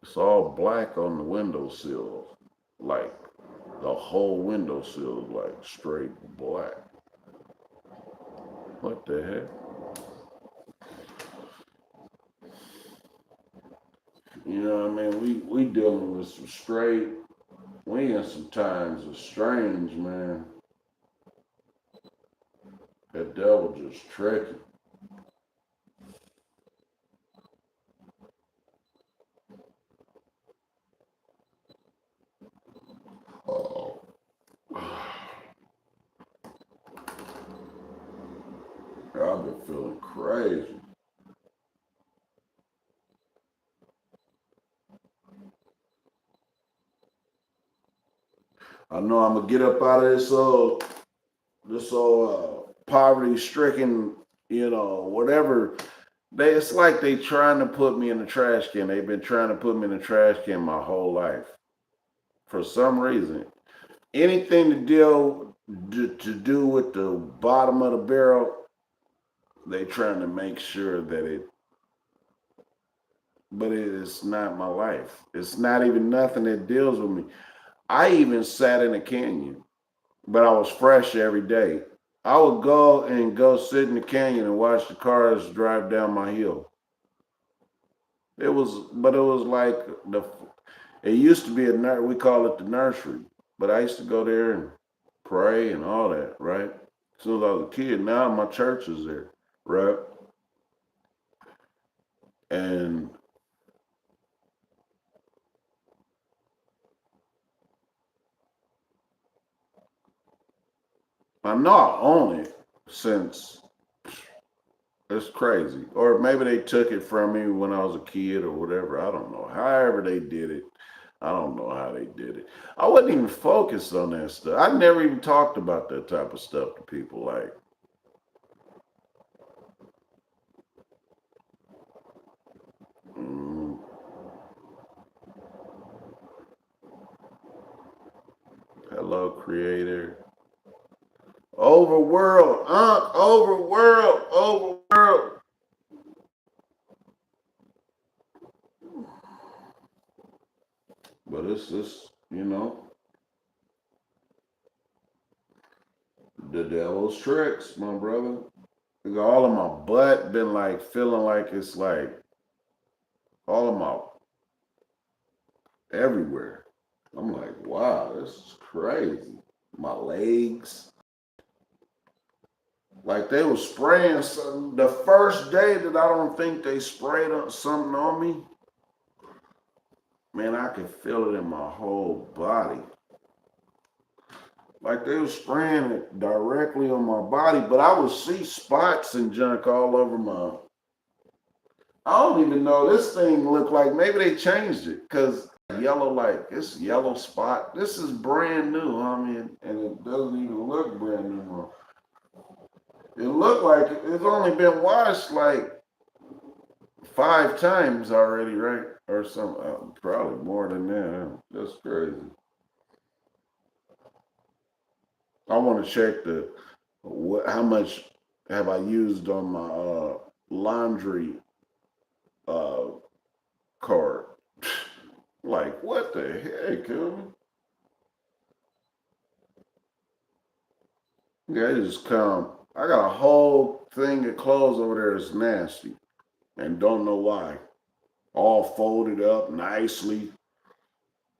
It's all black on the windowsill. Like the whole windowsill is like straight black. What the heck? You know what I mean? We dealing with some straight, we in some times of strange, man. That devil just tricky. Oh. I've been feeling crazy. I know I'm gonna get up out of this old poverty-stricken, whatever. It's like they trying to put me in the trash can. They've been trying to put me in the trash can my whole life. For some reason, anything to do with the bottom of the barrel, they trying to make sure that but it is not my life. It's not even nothing that deals with me. I even sat in a canyon, but I was fresh every day. I would go sit in the canyon and watch the cars drive down my hill. It was like it used to be we call it the nursery, but I used to go there and pray and all that, right? As soon as I was a kid, now my church is there, right? And I know I own it since it's crazy. Or maybe they took it from me when I was a kid or whatever. I don't know. However they did it, I don't know how they did it. I wasn't even focused on that stuff. I never even talked about that type of stuff to people. Like, mm, hello, creator. Overworld, overworld, overworld. But it's just, the devil's tricks, my brother. All of my butt been like feeling like it's like all of my everywhere. I'm like, wow, this is crazy. My legs. Like they was spraying something. The first day that I don't think they sprayed something on me, man, I could feel it in my whole body. Like they was spraying it directly on my body, but I would see spots and junk all over my. I don't even know. This thing looked like maybe they changed it because yellow, like this yellow spot. This is brand new, I mean, and it doesn't even look brand new. No. It looked like it's only been washed like 5 times already, right? Or some, probably more than that. That's crazy. I want to check how much have I used on my laundry card. Like, what the heck, man? Yeah, it just come. I got a whole thing of clothes over there that's nasty and don't know why. All folded up nicely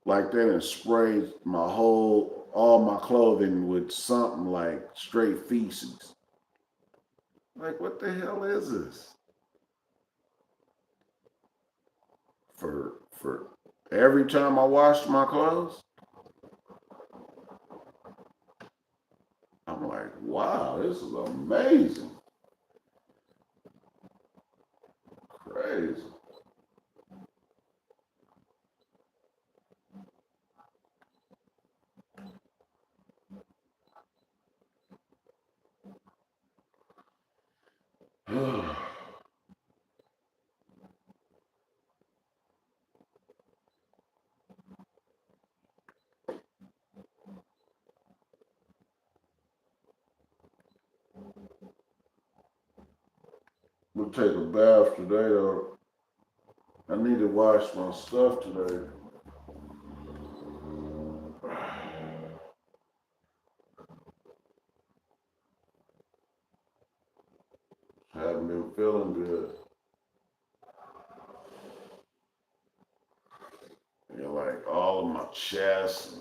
like that and sprayed all my clothing with something like straight feces. Like, what the hell is this? For every time I wash my clothes, I'm like, wow, this is amazing. Crazy. We'll take a bath today, though. I need to wash my stuff today. Haven't been feeling good. Like all of my chest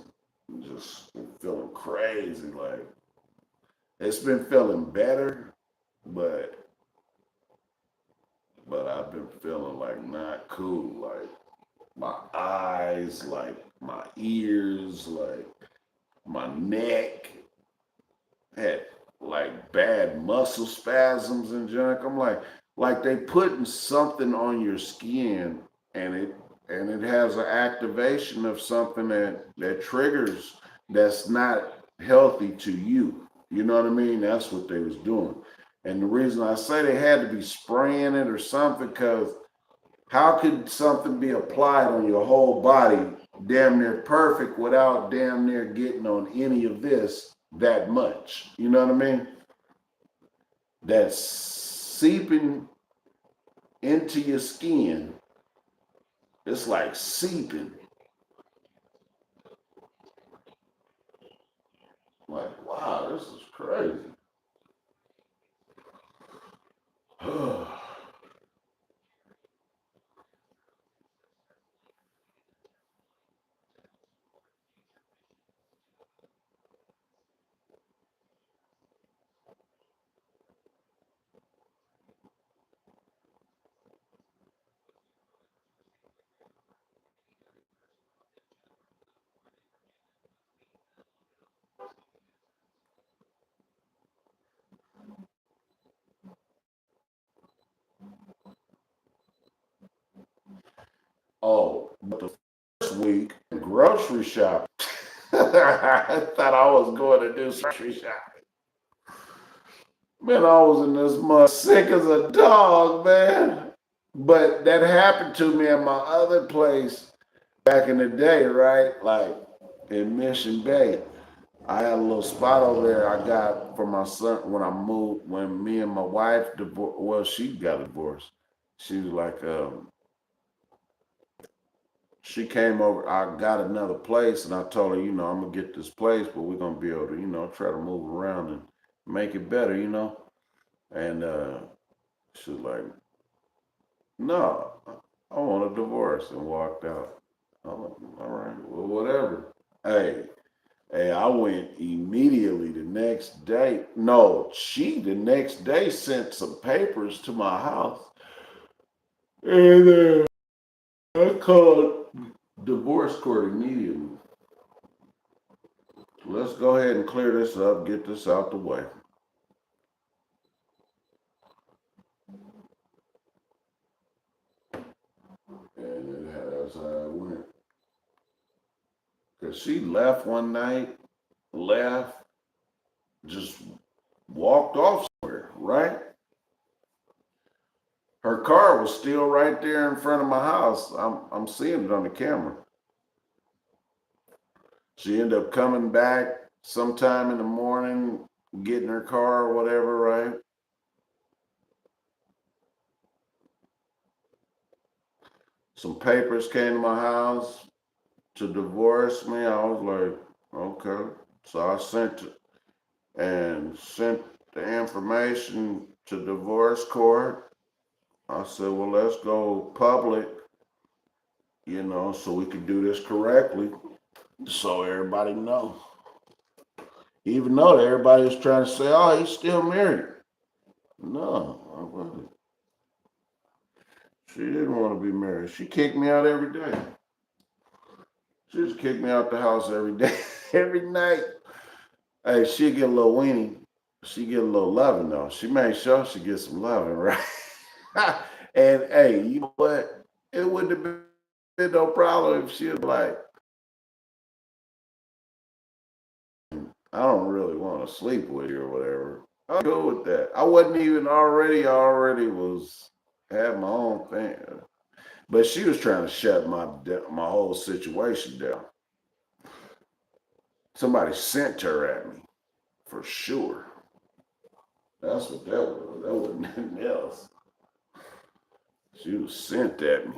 and just feeling crazy. Like it's been feeling better, but I've been feeling like not cool. Like my eyes, like my ears, like my neck had like bad muscle spasms and junk. I'm like they putting something on your skin and it has an activation of something that triggers that's not healthy to you. You know what I mean? That's what they was doing. And the reason I say they had to be spraying it or something, because how could something be applied on your whole body damn near perfect without damn near getting on any of this that much? You know what I mean? That's seeping into your skin. It's like seeping. Like, wow, this is crazy. Oh, but the first week, grocery shopping. I thought I was going to do grocery shopping. Man, I was in this mud sick as a dog, man. But that happened to me at my other place back in the day, right? Like in Mission Bay. I had a little spot over there I got for my son when I moved, when me and my wife divorced. Well, she got divorced. She was like, she came over. I got another place and I told her, I'm going to get this place, but we're going to be able to, try to move around and make it better, And she was like, no, I want a divorce, and walked out. I'm like, all right, well, whatever. Hey, I went immediately the next day. No, she the next day sent some papers to my house. And I called divorce court immediately. Let's go ahead and clear this up, get this out the way. And that's how it went. Because she left one night, just walked off somewhere, right? Her car was still right there in front of my house. I'm seeing it on the camera. She ended up coming back sometime in the morning, getting her car or whatever, right? Some papers came to my house to divorce me. I was like, okay. So I sent the information to divorce court. I said, well, let's go public, so we can do this correctly, so everybody know. Even though everybody was trying to say, oh, he's still married. No, I wasn't. She didn't want to be married. She kicked me out every day. She just kicked me out the house every day, every night. Hey, she'd get a little weenie. She get a little loving, though. She made sure she gets some loving, right? And, hey, you know what? It wouldn't have been no problem if she was like, I don't really want to sleep with you or whatever. I'm good with that. I wasn't even already had my own thing. But she was trying to shut my whole situation down. Somebody sent her at me, for sure. That's what that was. That wasn't nothing else. She was sent at me.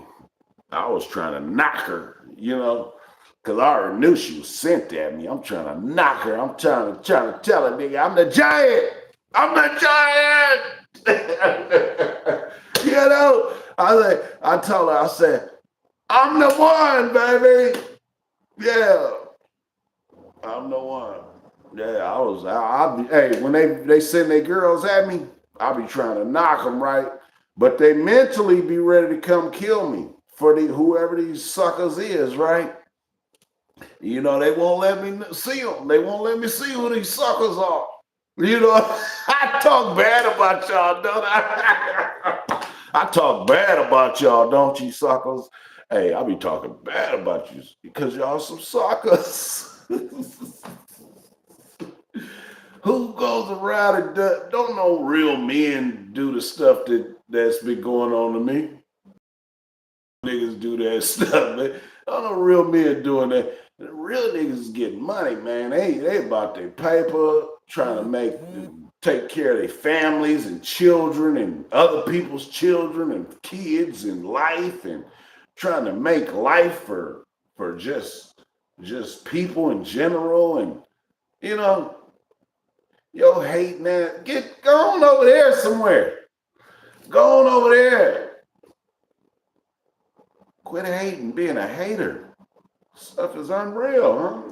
I was trying to knock her, because I already knew she was sent at me. I'm trying to knock her. I'm trying to tell her, nigga, I'm the giant. I'm the giant. I told her, I said, I'm the one, baby. Yeah. I'm the one. Yeah, hey, when they send their girls at me, I'll be trying to knock them, right? But they mentally be ready to come kill me for whoever these suckers is, right? They won't let me see them. They won't let me see who these suckers are. I talk bad about y'all, don't I? I talk bad about y'all, don't you, suckers? Hey, I be talking bad about you because y'all some suckers. Who goes around and don't no real men do the stuff that's been going on to me? Niggas do that stuff, man. Don't no real men doing that. The real niggas is getting money, man. They about their paper, trying to take care of their families and children and other people's children and kids and life, and trying to make life for just people in general. And yo hating that. Go on over there somewhere. Go on over there. Quit hating, being a hater. Stuff is unreal, huh?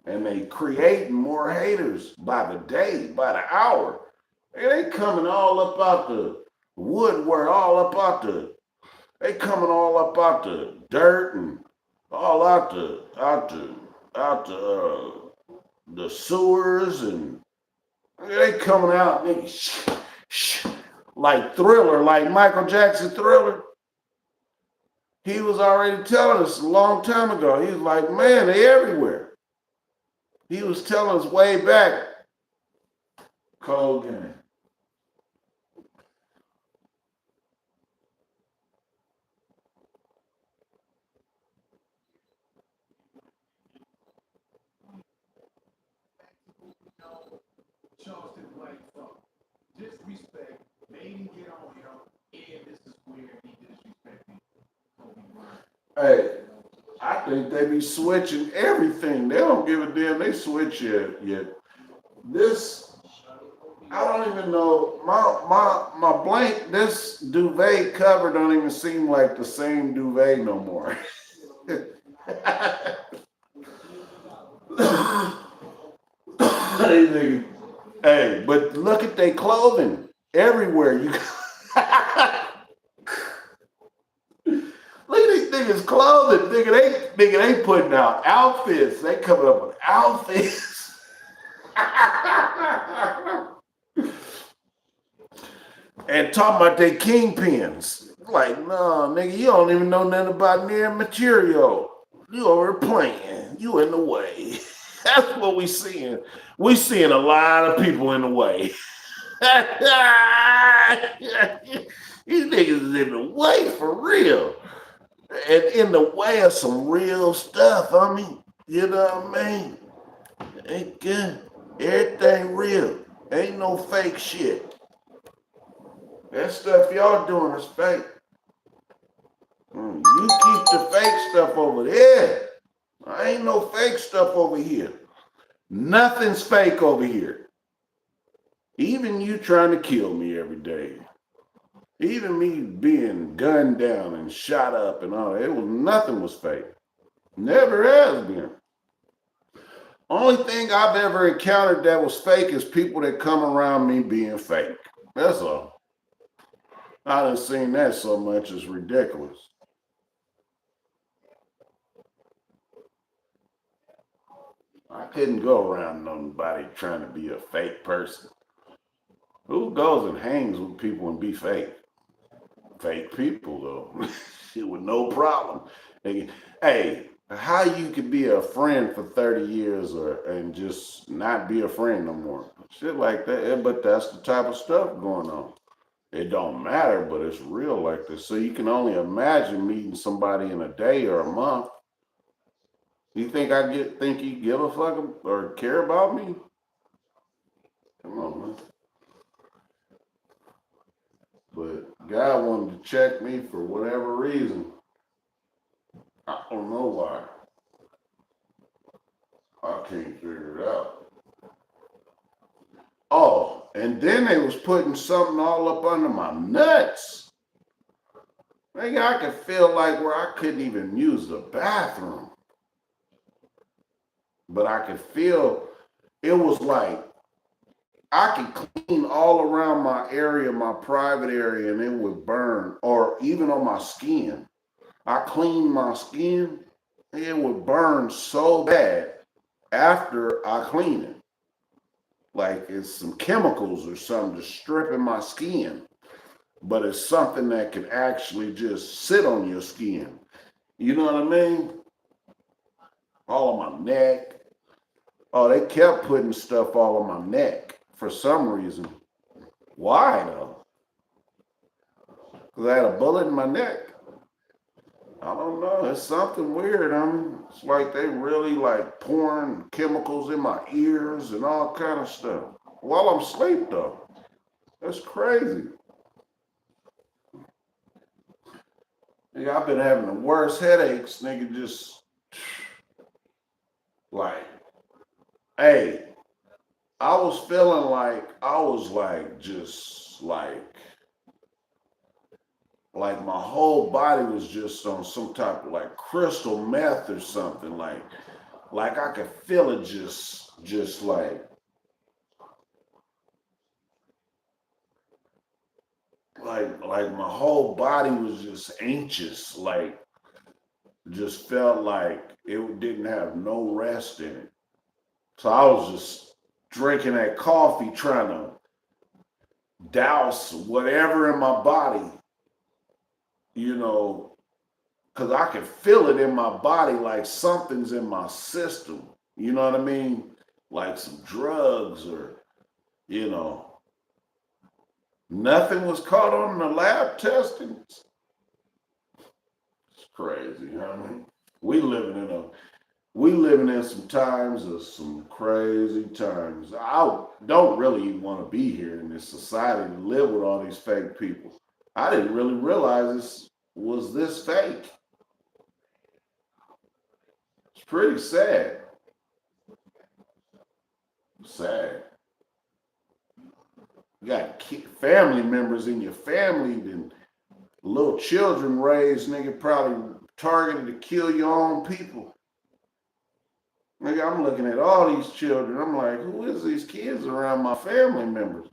And they creating more haters by the day, by the hour. They coming all up out the woodwork, they coming all up out the dirt and all out the sewers, and they coming out like Thriller, like Michael Jackson Thriller. he was already telling us a long time ago. He was like, man, they everywhere. He was telling us way back. Cold game. Charleston White from disrespect, made him get on him, and this is where he disrespected Kobe Bryant. Hey, I think they be switching everything. They don't give a damn. They switch it yet. This, I don't even know. My blank, this duvet cover don't even seem like the same duvet no more. Hey, but look at their clothing everywhere. You look at these niggas' clothing. Nigga, they putting out outfits. They coming up with outfits. And talking about they kingpins. Like, no, nigga, you don't even know nothing about near material. You over playing. You in the way. That's what we seeing. We seeing a lot of people in the way. These niggas is in the way for real. And in the way of some real stuff, I mean. You know what I mean? Ain't good. Everything real. Ain't no fake shit. That stuff y'all doing is fake. You keep the fake stuff over there. Ain't no fake stuff over here. Nothing's fake over here. Even you trying to kill me every day. Even me being gunned down and shot up and all that. Nothing was fake. Never has been. Only thing I've ever encountered that was fake is people that come around me being fake. That's all. I done seen that so much, it's ridiculous. I couldn't go around nobody trying to be a fake person. Who goes and hangs with people and be fake? Fake people, though. Shit with no problem. Hey, how you could be a friend for 30 years and just not be a friend no more? Shit like that. But that's the type of stuff going on. It don't matter, but it's real like this. So you can only imagine meeting somebody in a day or a month. You think think you give a fuck or care about me? Come on, man. But God wanted to check me for whatever reason. I don't know why. I can't figure it out. Oh, and then they was putting something all up under my nuts. Nigga, I could feel like where I couldn't even use the bathroom. But I could feel, it was like, I could clean all around my area, my private area, and it would burn, or even on my skin. I cleaned my skin, it would burn so bad after I clean it. Like it's some chemicals or something just stripping my skin. But it's something that can actually just sit on your skin. You know what I mean? All on my neck. Oh, they kept putting stuff all on my neck for some reason. Why though? Because I had a bullet in my neck. I don't know. It's something weird. It's like they really like pouring chemicals in my ears and all kind of stuff while I'm asleep though. That's crazy. Nigga, I've been having the worst headaches, nigga, just like, hey, I was feeling like I was like just like my whole body was just on some type of like crystal meth or something. Like I could feel it just like my whole body was just anxious, like just felt like it didn't have no rest in it. So I was just drinking that coffee, trying to douse whatever in my body, you know, because I can feel it in my body like something's in my system. You know what I mean? Like some drugs or, you know. Nothing was caught on the lab testing. It's crazy, I mean. We living in some times of some crazy times. I don't really want to be here in this society to live with all these fake people. I didn't really realize this was this fake. It's pretty sad. Sad. You got family members in your family, and little children raised, nigga, probably targeted to kill your own people. Nigga, I'm looking at all these children. I'm like, who is these kids around my family members?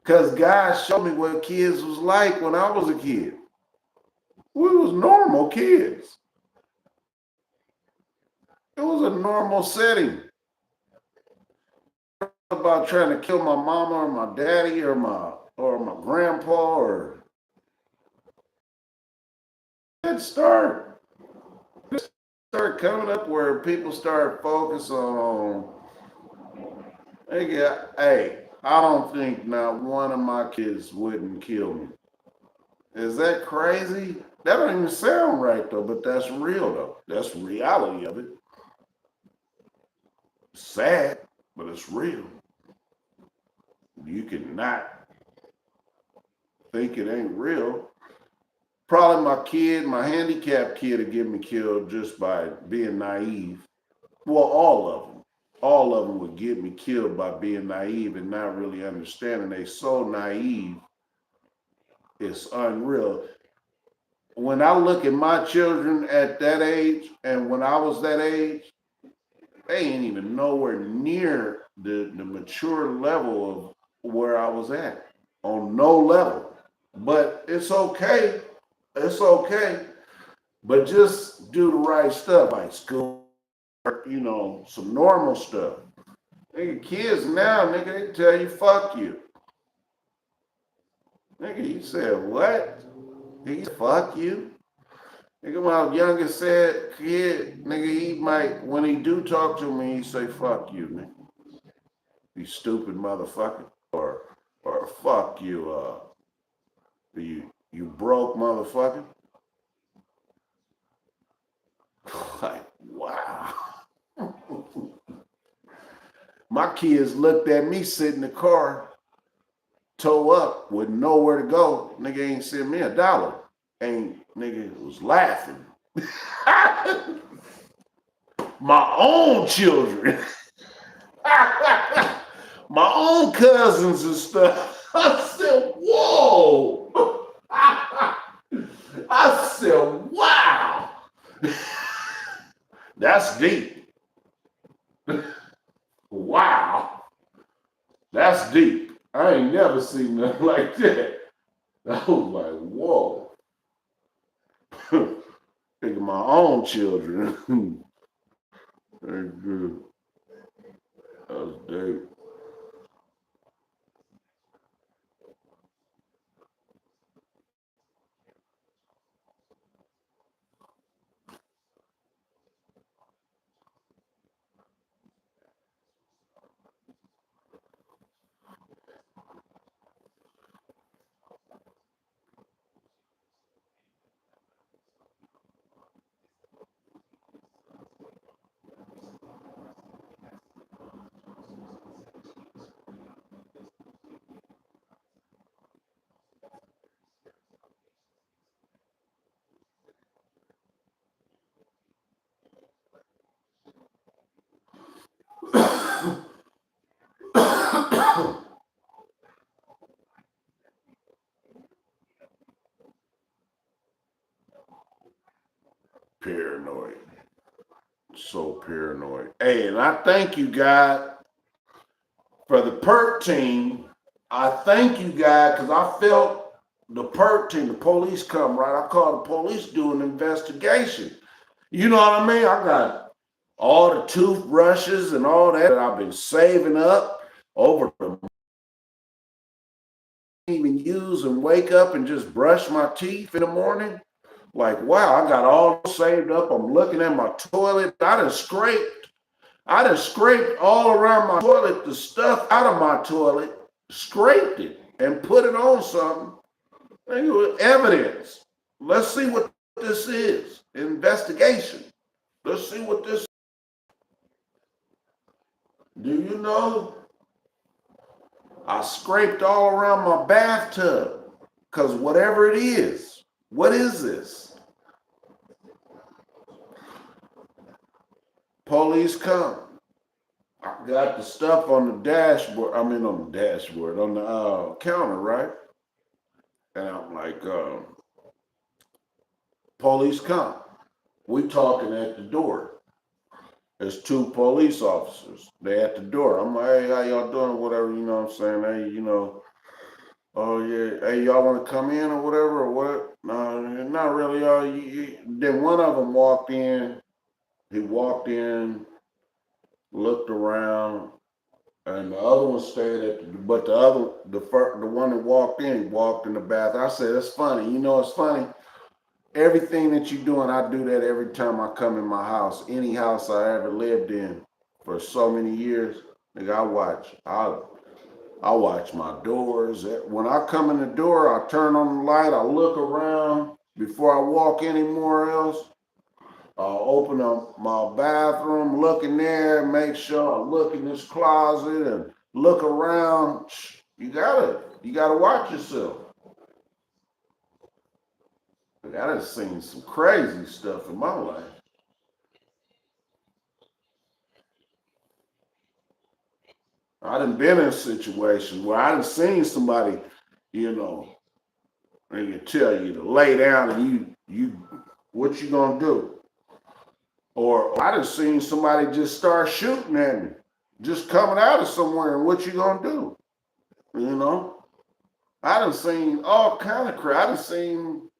Because God showed me what kids was like when I was a kid. We was normal kids. It was a normal setting. About trying to kill my mama or my daddy or my grandpa or it started coming up where people start focusing on hey, I don't think not one of my kids wouldn't kill me. Is that crazy? That don't even sound right though, but that's real though. That's the reality of it. Sad, but it's real. You cannot think it ain't real. Probably my handicapped kid would get me killed just by being naive. Well, all of them would get me killed by being naive and not really understanding. They so naive, it's unreal. When I look at my children at that age and when I was that age, they ain't even nowhere near the mature level of where I was at, on no level. But it's okay. It's okay. But just do the right stuff, like school, you know, some normal stuff. Nigga, kids now, nigga, they tell you, fuck you. Nigga, he said, what? He said, fuck you? Nigga, my youngest said, kid, nigga, he might, when he do talk to me, he say, fuck you, nigga. You stupid motherfucker. Or fuck you, you broke motherfucker. Like, wow. My kids looked at me sitting in the car, toe up with nowhere to go. Nigga ain't sent me $1. Nigga was laughing. My own children. My own cousins and stuff. I said, whoa. I said, wow. That's deep. Wow. That's deep. I ain't never seen nothing like that. I was like, whoa. Think of my own children. Very good. That was deep. Paranoid. So paranoid. Hey, and I thank you, God, for the PERT team. I thank you, God, because I felt the PERT team, the police come, right? I called the police, do an investigation. You know what I mean? I got all the toothbrushes and all that I've been saving up over the even use and wake up and just brush my teeth in the morning. Like, wow, I got all saved up. I'm looking at my toilet. I done scraped all around my toilet, the stuff out of my toilet, scraped it and put it on something. Evidence. Let's see what this is. Investigation. Let's see what this. Do you know? I scraped all around my bathtub because whatever it is, what is this? Police come. I got the stuff on the dashboard. I mean, on the dashboard, on the counter, right? And I'm like, police come. We talking at the door. There's 2 police officers. They at the door. I'm like, hey, how y'all doing? Whatever, you know what I'm saying? Hey, you know, oh yeah, hey, y'all want to come in or whatever or what? No, not really. Then one of them walked in. He walked in, looked around, and the other one stayed at the, but the one that walked in, he walked in the bathroom. I said, that's funny. You know, it's funny. Everything that you're doing, I do that every time I come in my house. Any house I ever lived in for so many years, nigga, I watch my doors. When I come in the door, I turn on the light, I look around before I walk anywhere else. I'll open up my bathroom, look in there, make sure I look in this closet and look around. You gotta watch yourself. I done seen some crazy stuff in my life. I done been in situations where I done seen somebody, you know, and you tell you to lay down and you what you gonna do? Or I done seen somebody just start shooting at me, just coming out of somewhere, and what you gonna do? You know? I done seen all kind of crap. I done seen,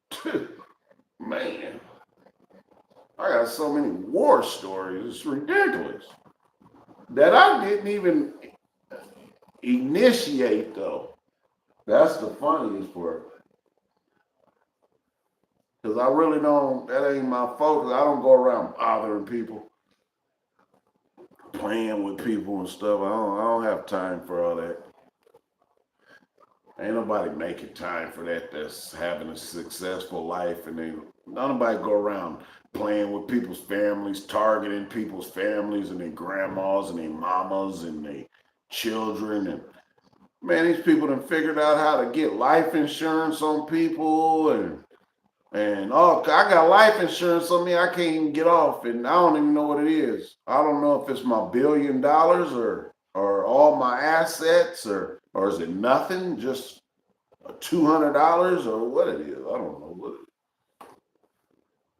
man, I got so many war stories, it's ridiculous. That I didn't even initiate though. That's the funniest part. Because I really don't, that ain't my focus. I don't go around bothering people, playing with people and stuff. I don't have time for all that. Ain't nobody making time for that that's having a successful life, and nobody go around playing with people's families, targeting people's families and their grandmas and their mamas and their children. And man, these people done figured out how to get life insurance on people and I got life insurance on me. I can't even get off, and I don't even know what it is. I don't know if it's my $1 billion or all my assets or is it nothing? Just $200 or what it is? I don't know what it is.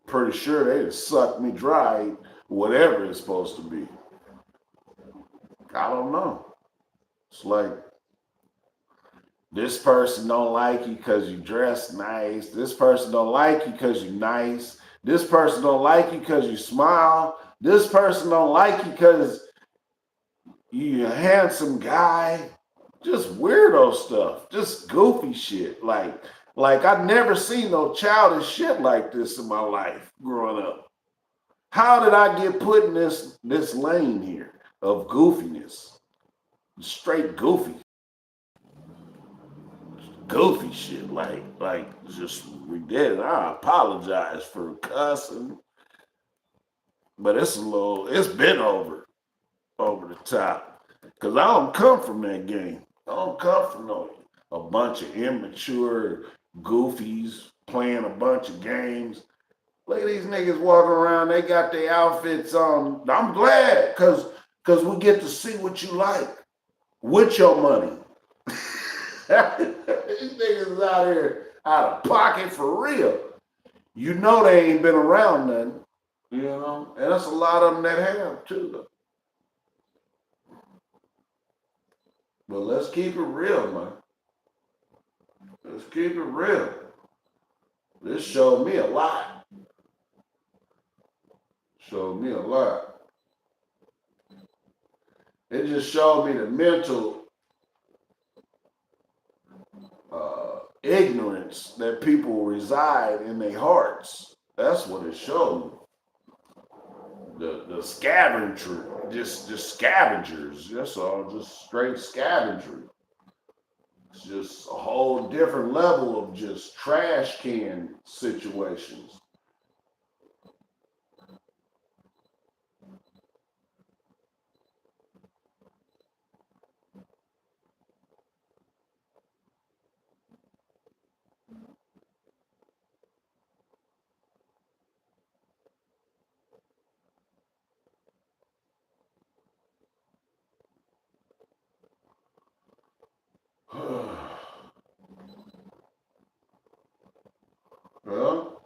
Pretty sure they just sucked me dry, whatever it's supposed to be. I don't know. It's like, this person don't like you because you dress nice. This person don't like you because you're nice. This person don't like you because you smile. This person don't like you because you're a handsome guy. Just weirdo stuff. Just goofy shit. Like I've never seen no childish shit like this in my life growing up. How did I get put in this lane here of goofiness? Straight goofy. Goofy shit, like just ridiculous. I apologize for cussing, but it's been over the top. Cause I don't come from that game. I don't come from a bunch of immature goofies playing a bunch of games. Look at these niggas walking around, they got their outfits on. I'm glad, cause we get to see what you like with your money. These niggas out here out of pocket for real. You know they ain't been around nothing, you know? And that's a lot of them that have too, though. But let's keep it real, man. Let's keep it real. This showed me a lot. Showed me a lot. It just showed me the mental ignorance that people reside in their hearts. That's what it showed. The scavenger, just scavengers. That's all, just straight scavenger. It's just a whole different level of just trash can situations. Well,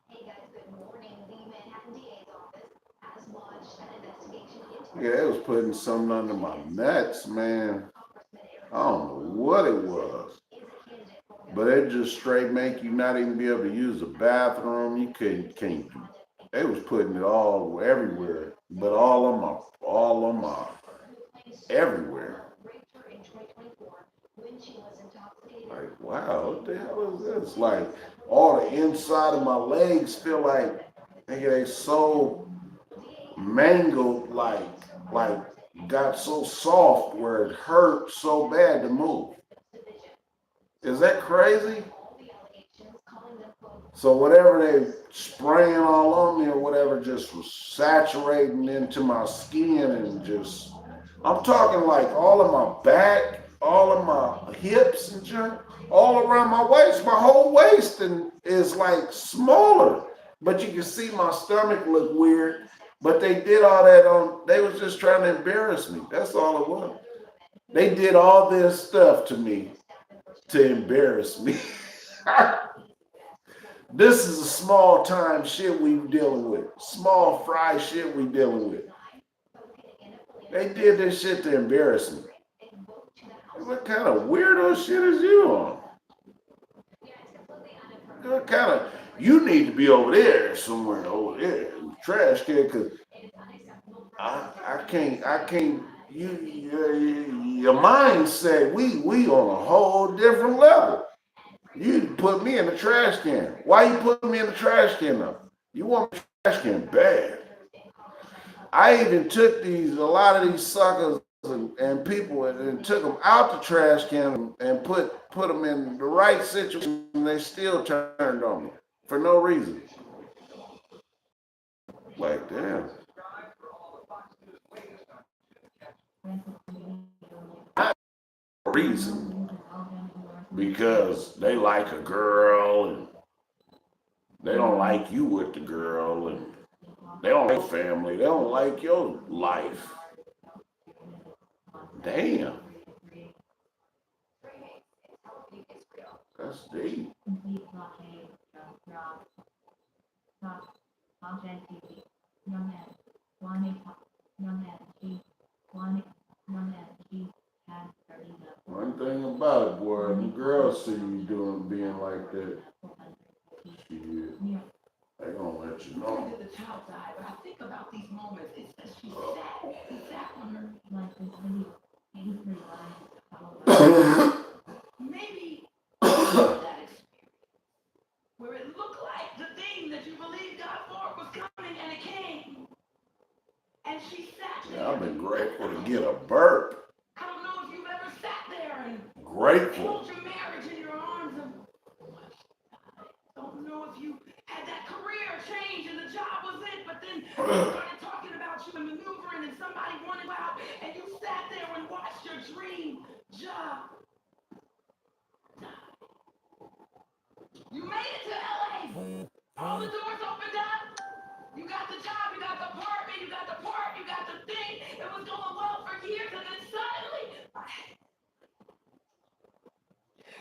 Hey guys, good morning. The Manhattan DA's office has launched an investigation into. yeah, it was putting something under my nuts, man. I don't know what it was, but it just straight make you not even be able to use the bathroom. You can't. They was putting it all everywhere, but all on my everywhere. Like, wow, what the hell is this? Like, all the inside of my legs feel like, nigga, they so mangled, like got so soft where it hurt so bad to move. Is that crazy? So whatever they spraying all on me or whatever just was saturating into my skin and just, I'm talking like all of my back, all of my hips and junk, all around my waist. My whole waist and is like smaller, but you can see my stomach look weird. But they did all that on, they was just trying to embarrass me. That's all it was. They did all this stuff to me to embarrass me. This is a small time shit we dealing with. Small fry shit we dealing with. They did this shit to embarrass me. What kind of weirdo shit is you on? What kind of, you need to be over there somewhere over there in the trash can, cause I can't, your mindset, we on a whole different level. You put me in the trash can. Why you put me in the trash can though? You want the trash can bad. I even took a lot of these suckers and people and took them out the trash can and put them in the right situation and they still turned on me for no reason. Like, damn. Reason. Because they like a girl and they don't like you with the girl and they don't like family. They don't like your life. Damn. That's deep. One thing about it, boy, the girls see you being like that, shit, they gonna let you know. To the child side, but I think about these moments, it's that she sat on her. Maybe that experience where it looked like the thing that you believed God for was coming and it came. And she sat there. Yeah, I've been grateful to get a burp. I don't know if you've ever sat there and Grateful. held your marriage in your arms and don't know if you had that career change and the job was it, but then they started talking about you and maneuvering and somebody wanted out and you sat there and watched your dream job. You made it to LA. All the doors opened up. You got the job, you got the apartment, you got the park, you got the thing. It was going well for years and then suddenly.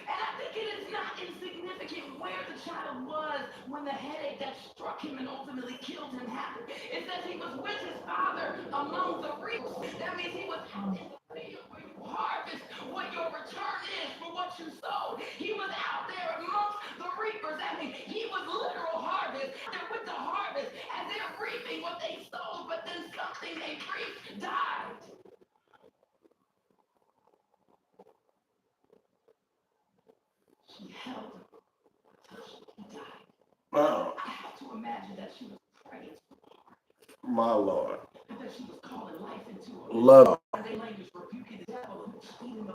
And I think it is not insignificant where the child was when the headache that struck him and ultimately killed him happened. It says he was with his father among the reapers. That means he was in the field where you harvest what your return is for what you sowed. He was out there amongst the reapers. I mean, he was literal harvest. They're with the harvest and they're reaping what they sowed, but then something they reaped died. She held him until he died. Oh, I have to imagine that she was praying so hard. my Lord. I bet she was calling life into her. Love. They language rebuking the devil and eating the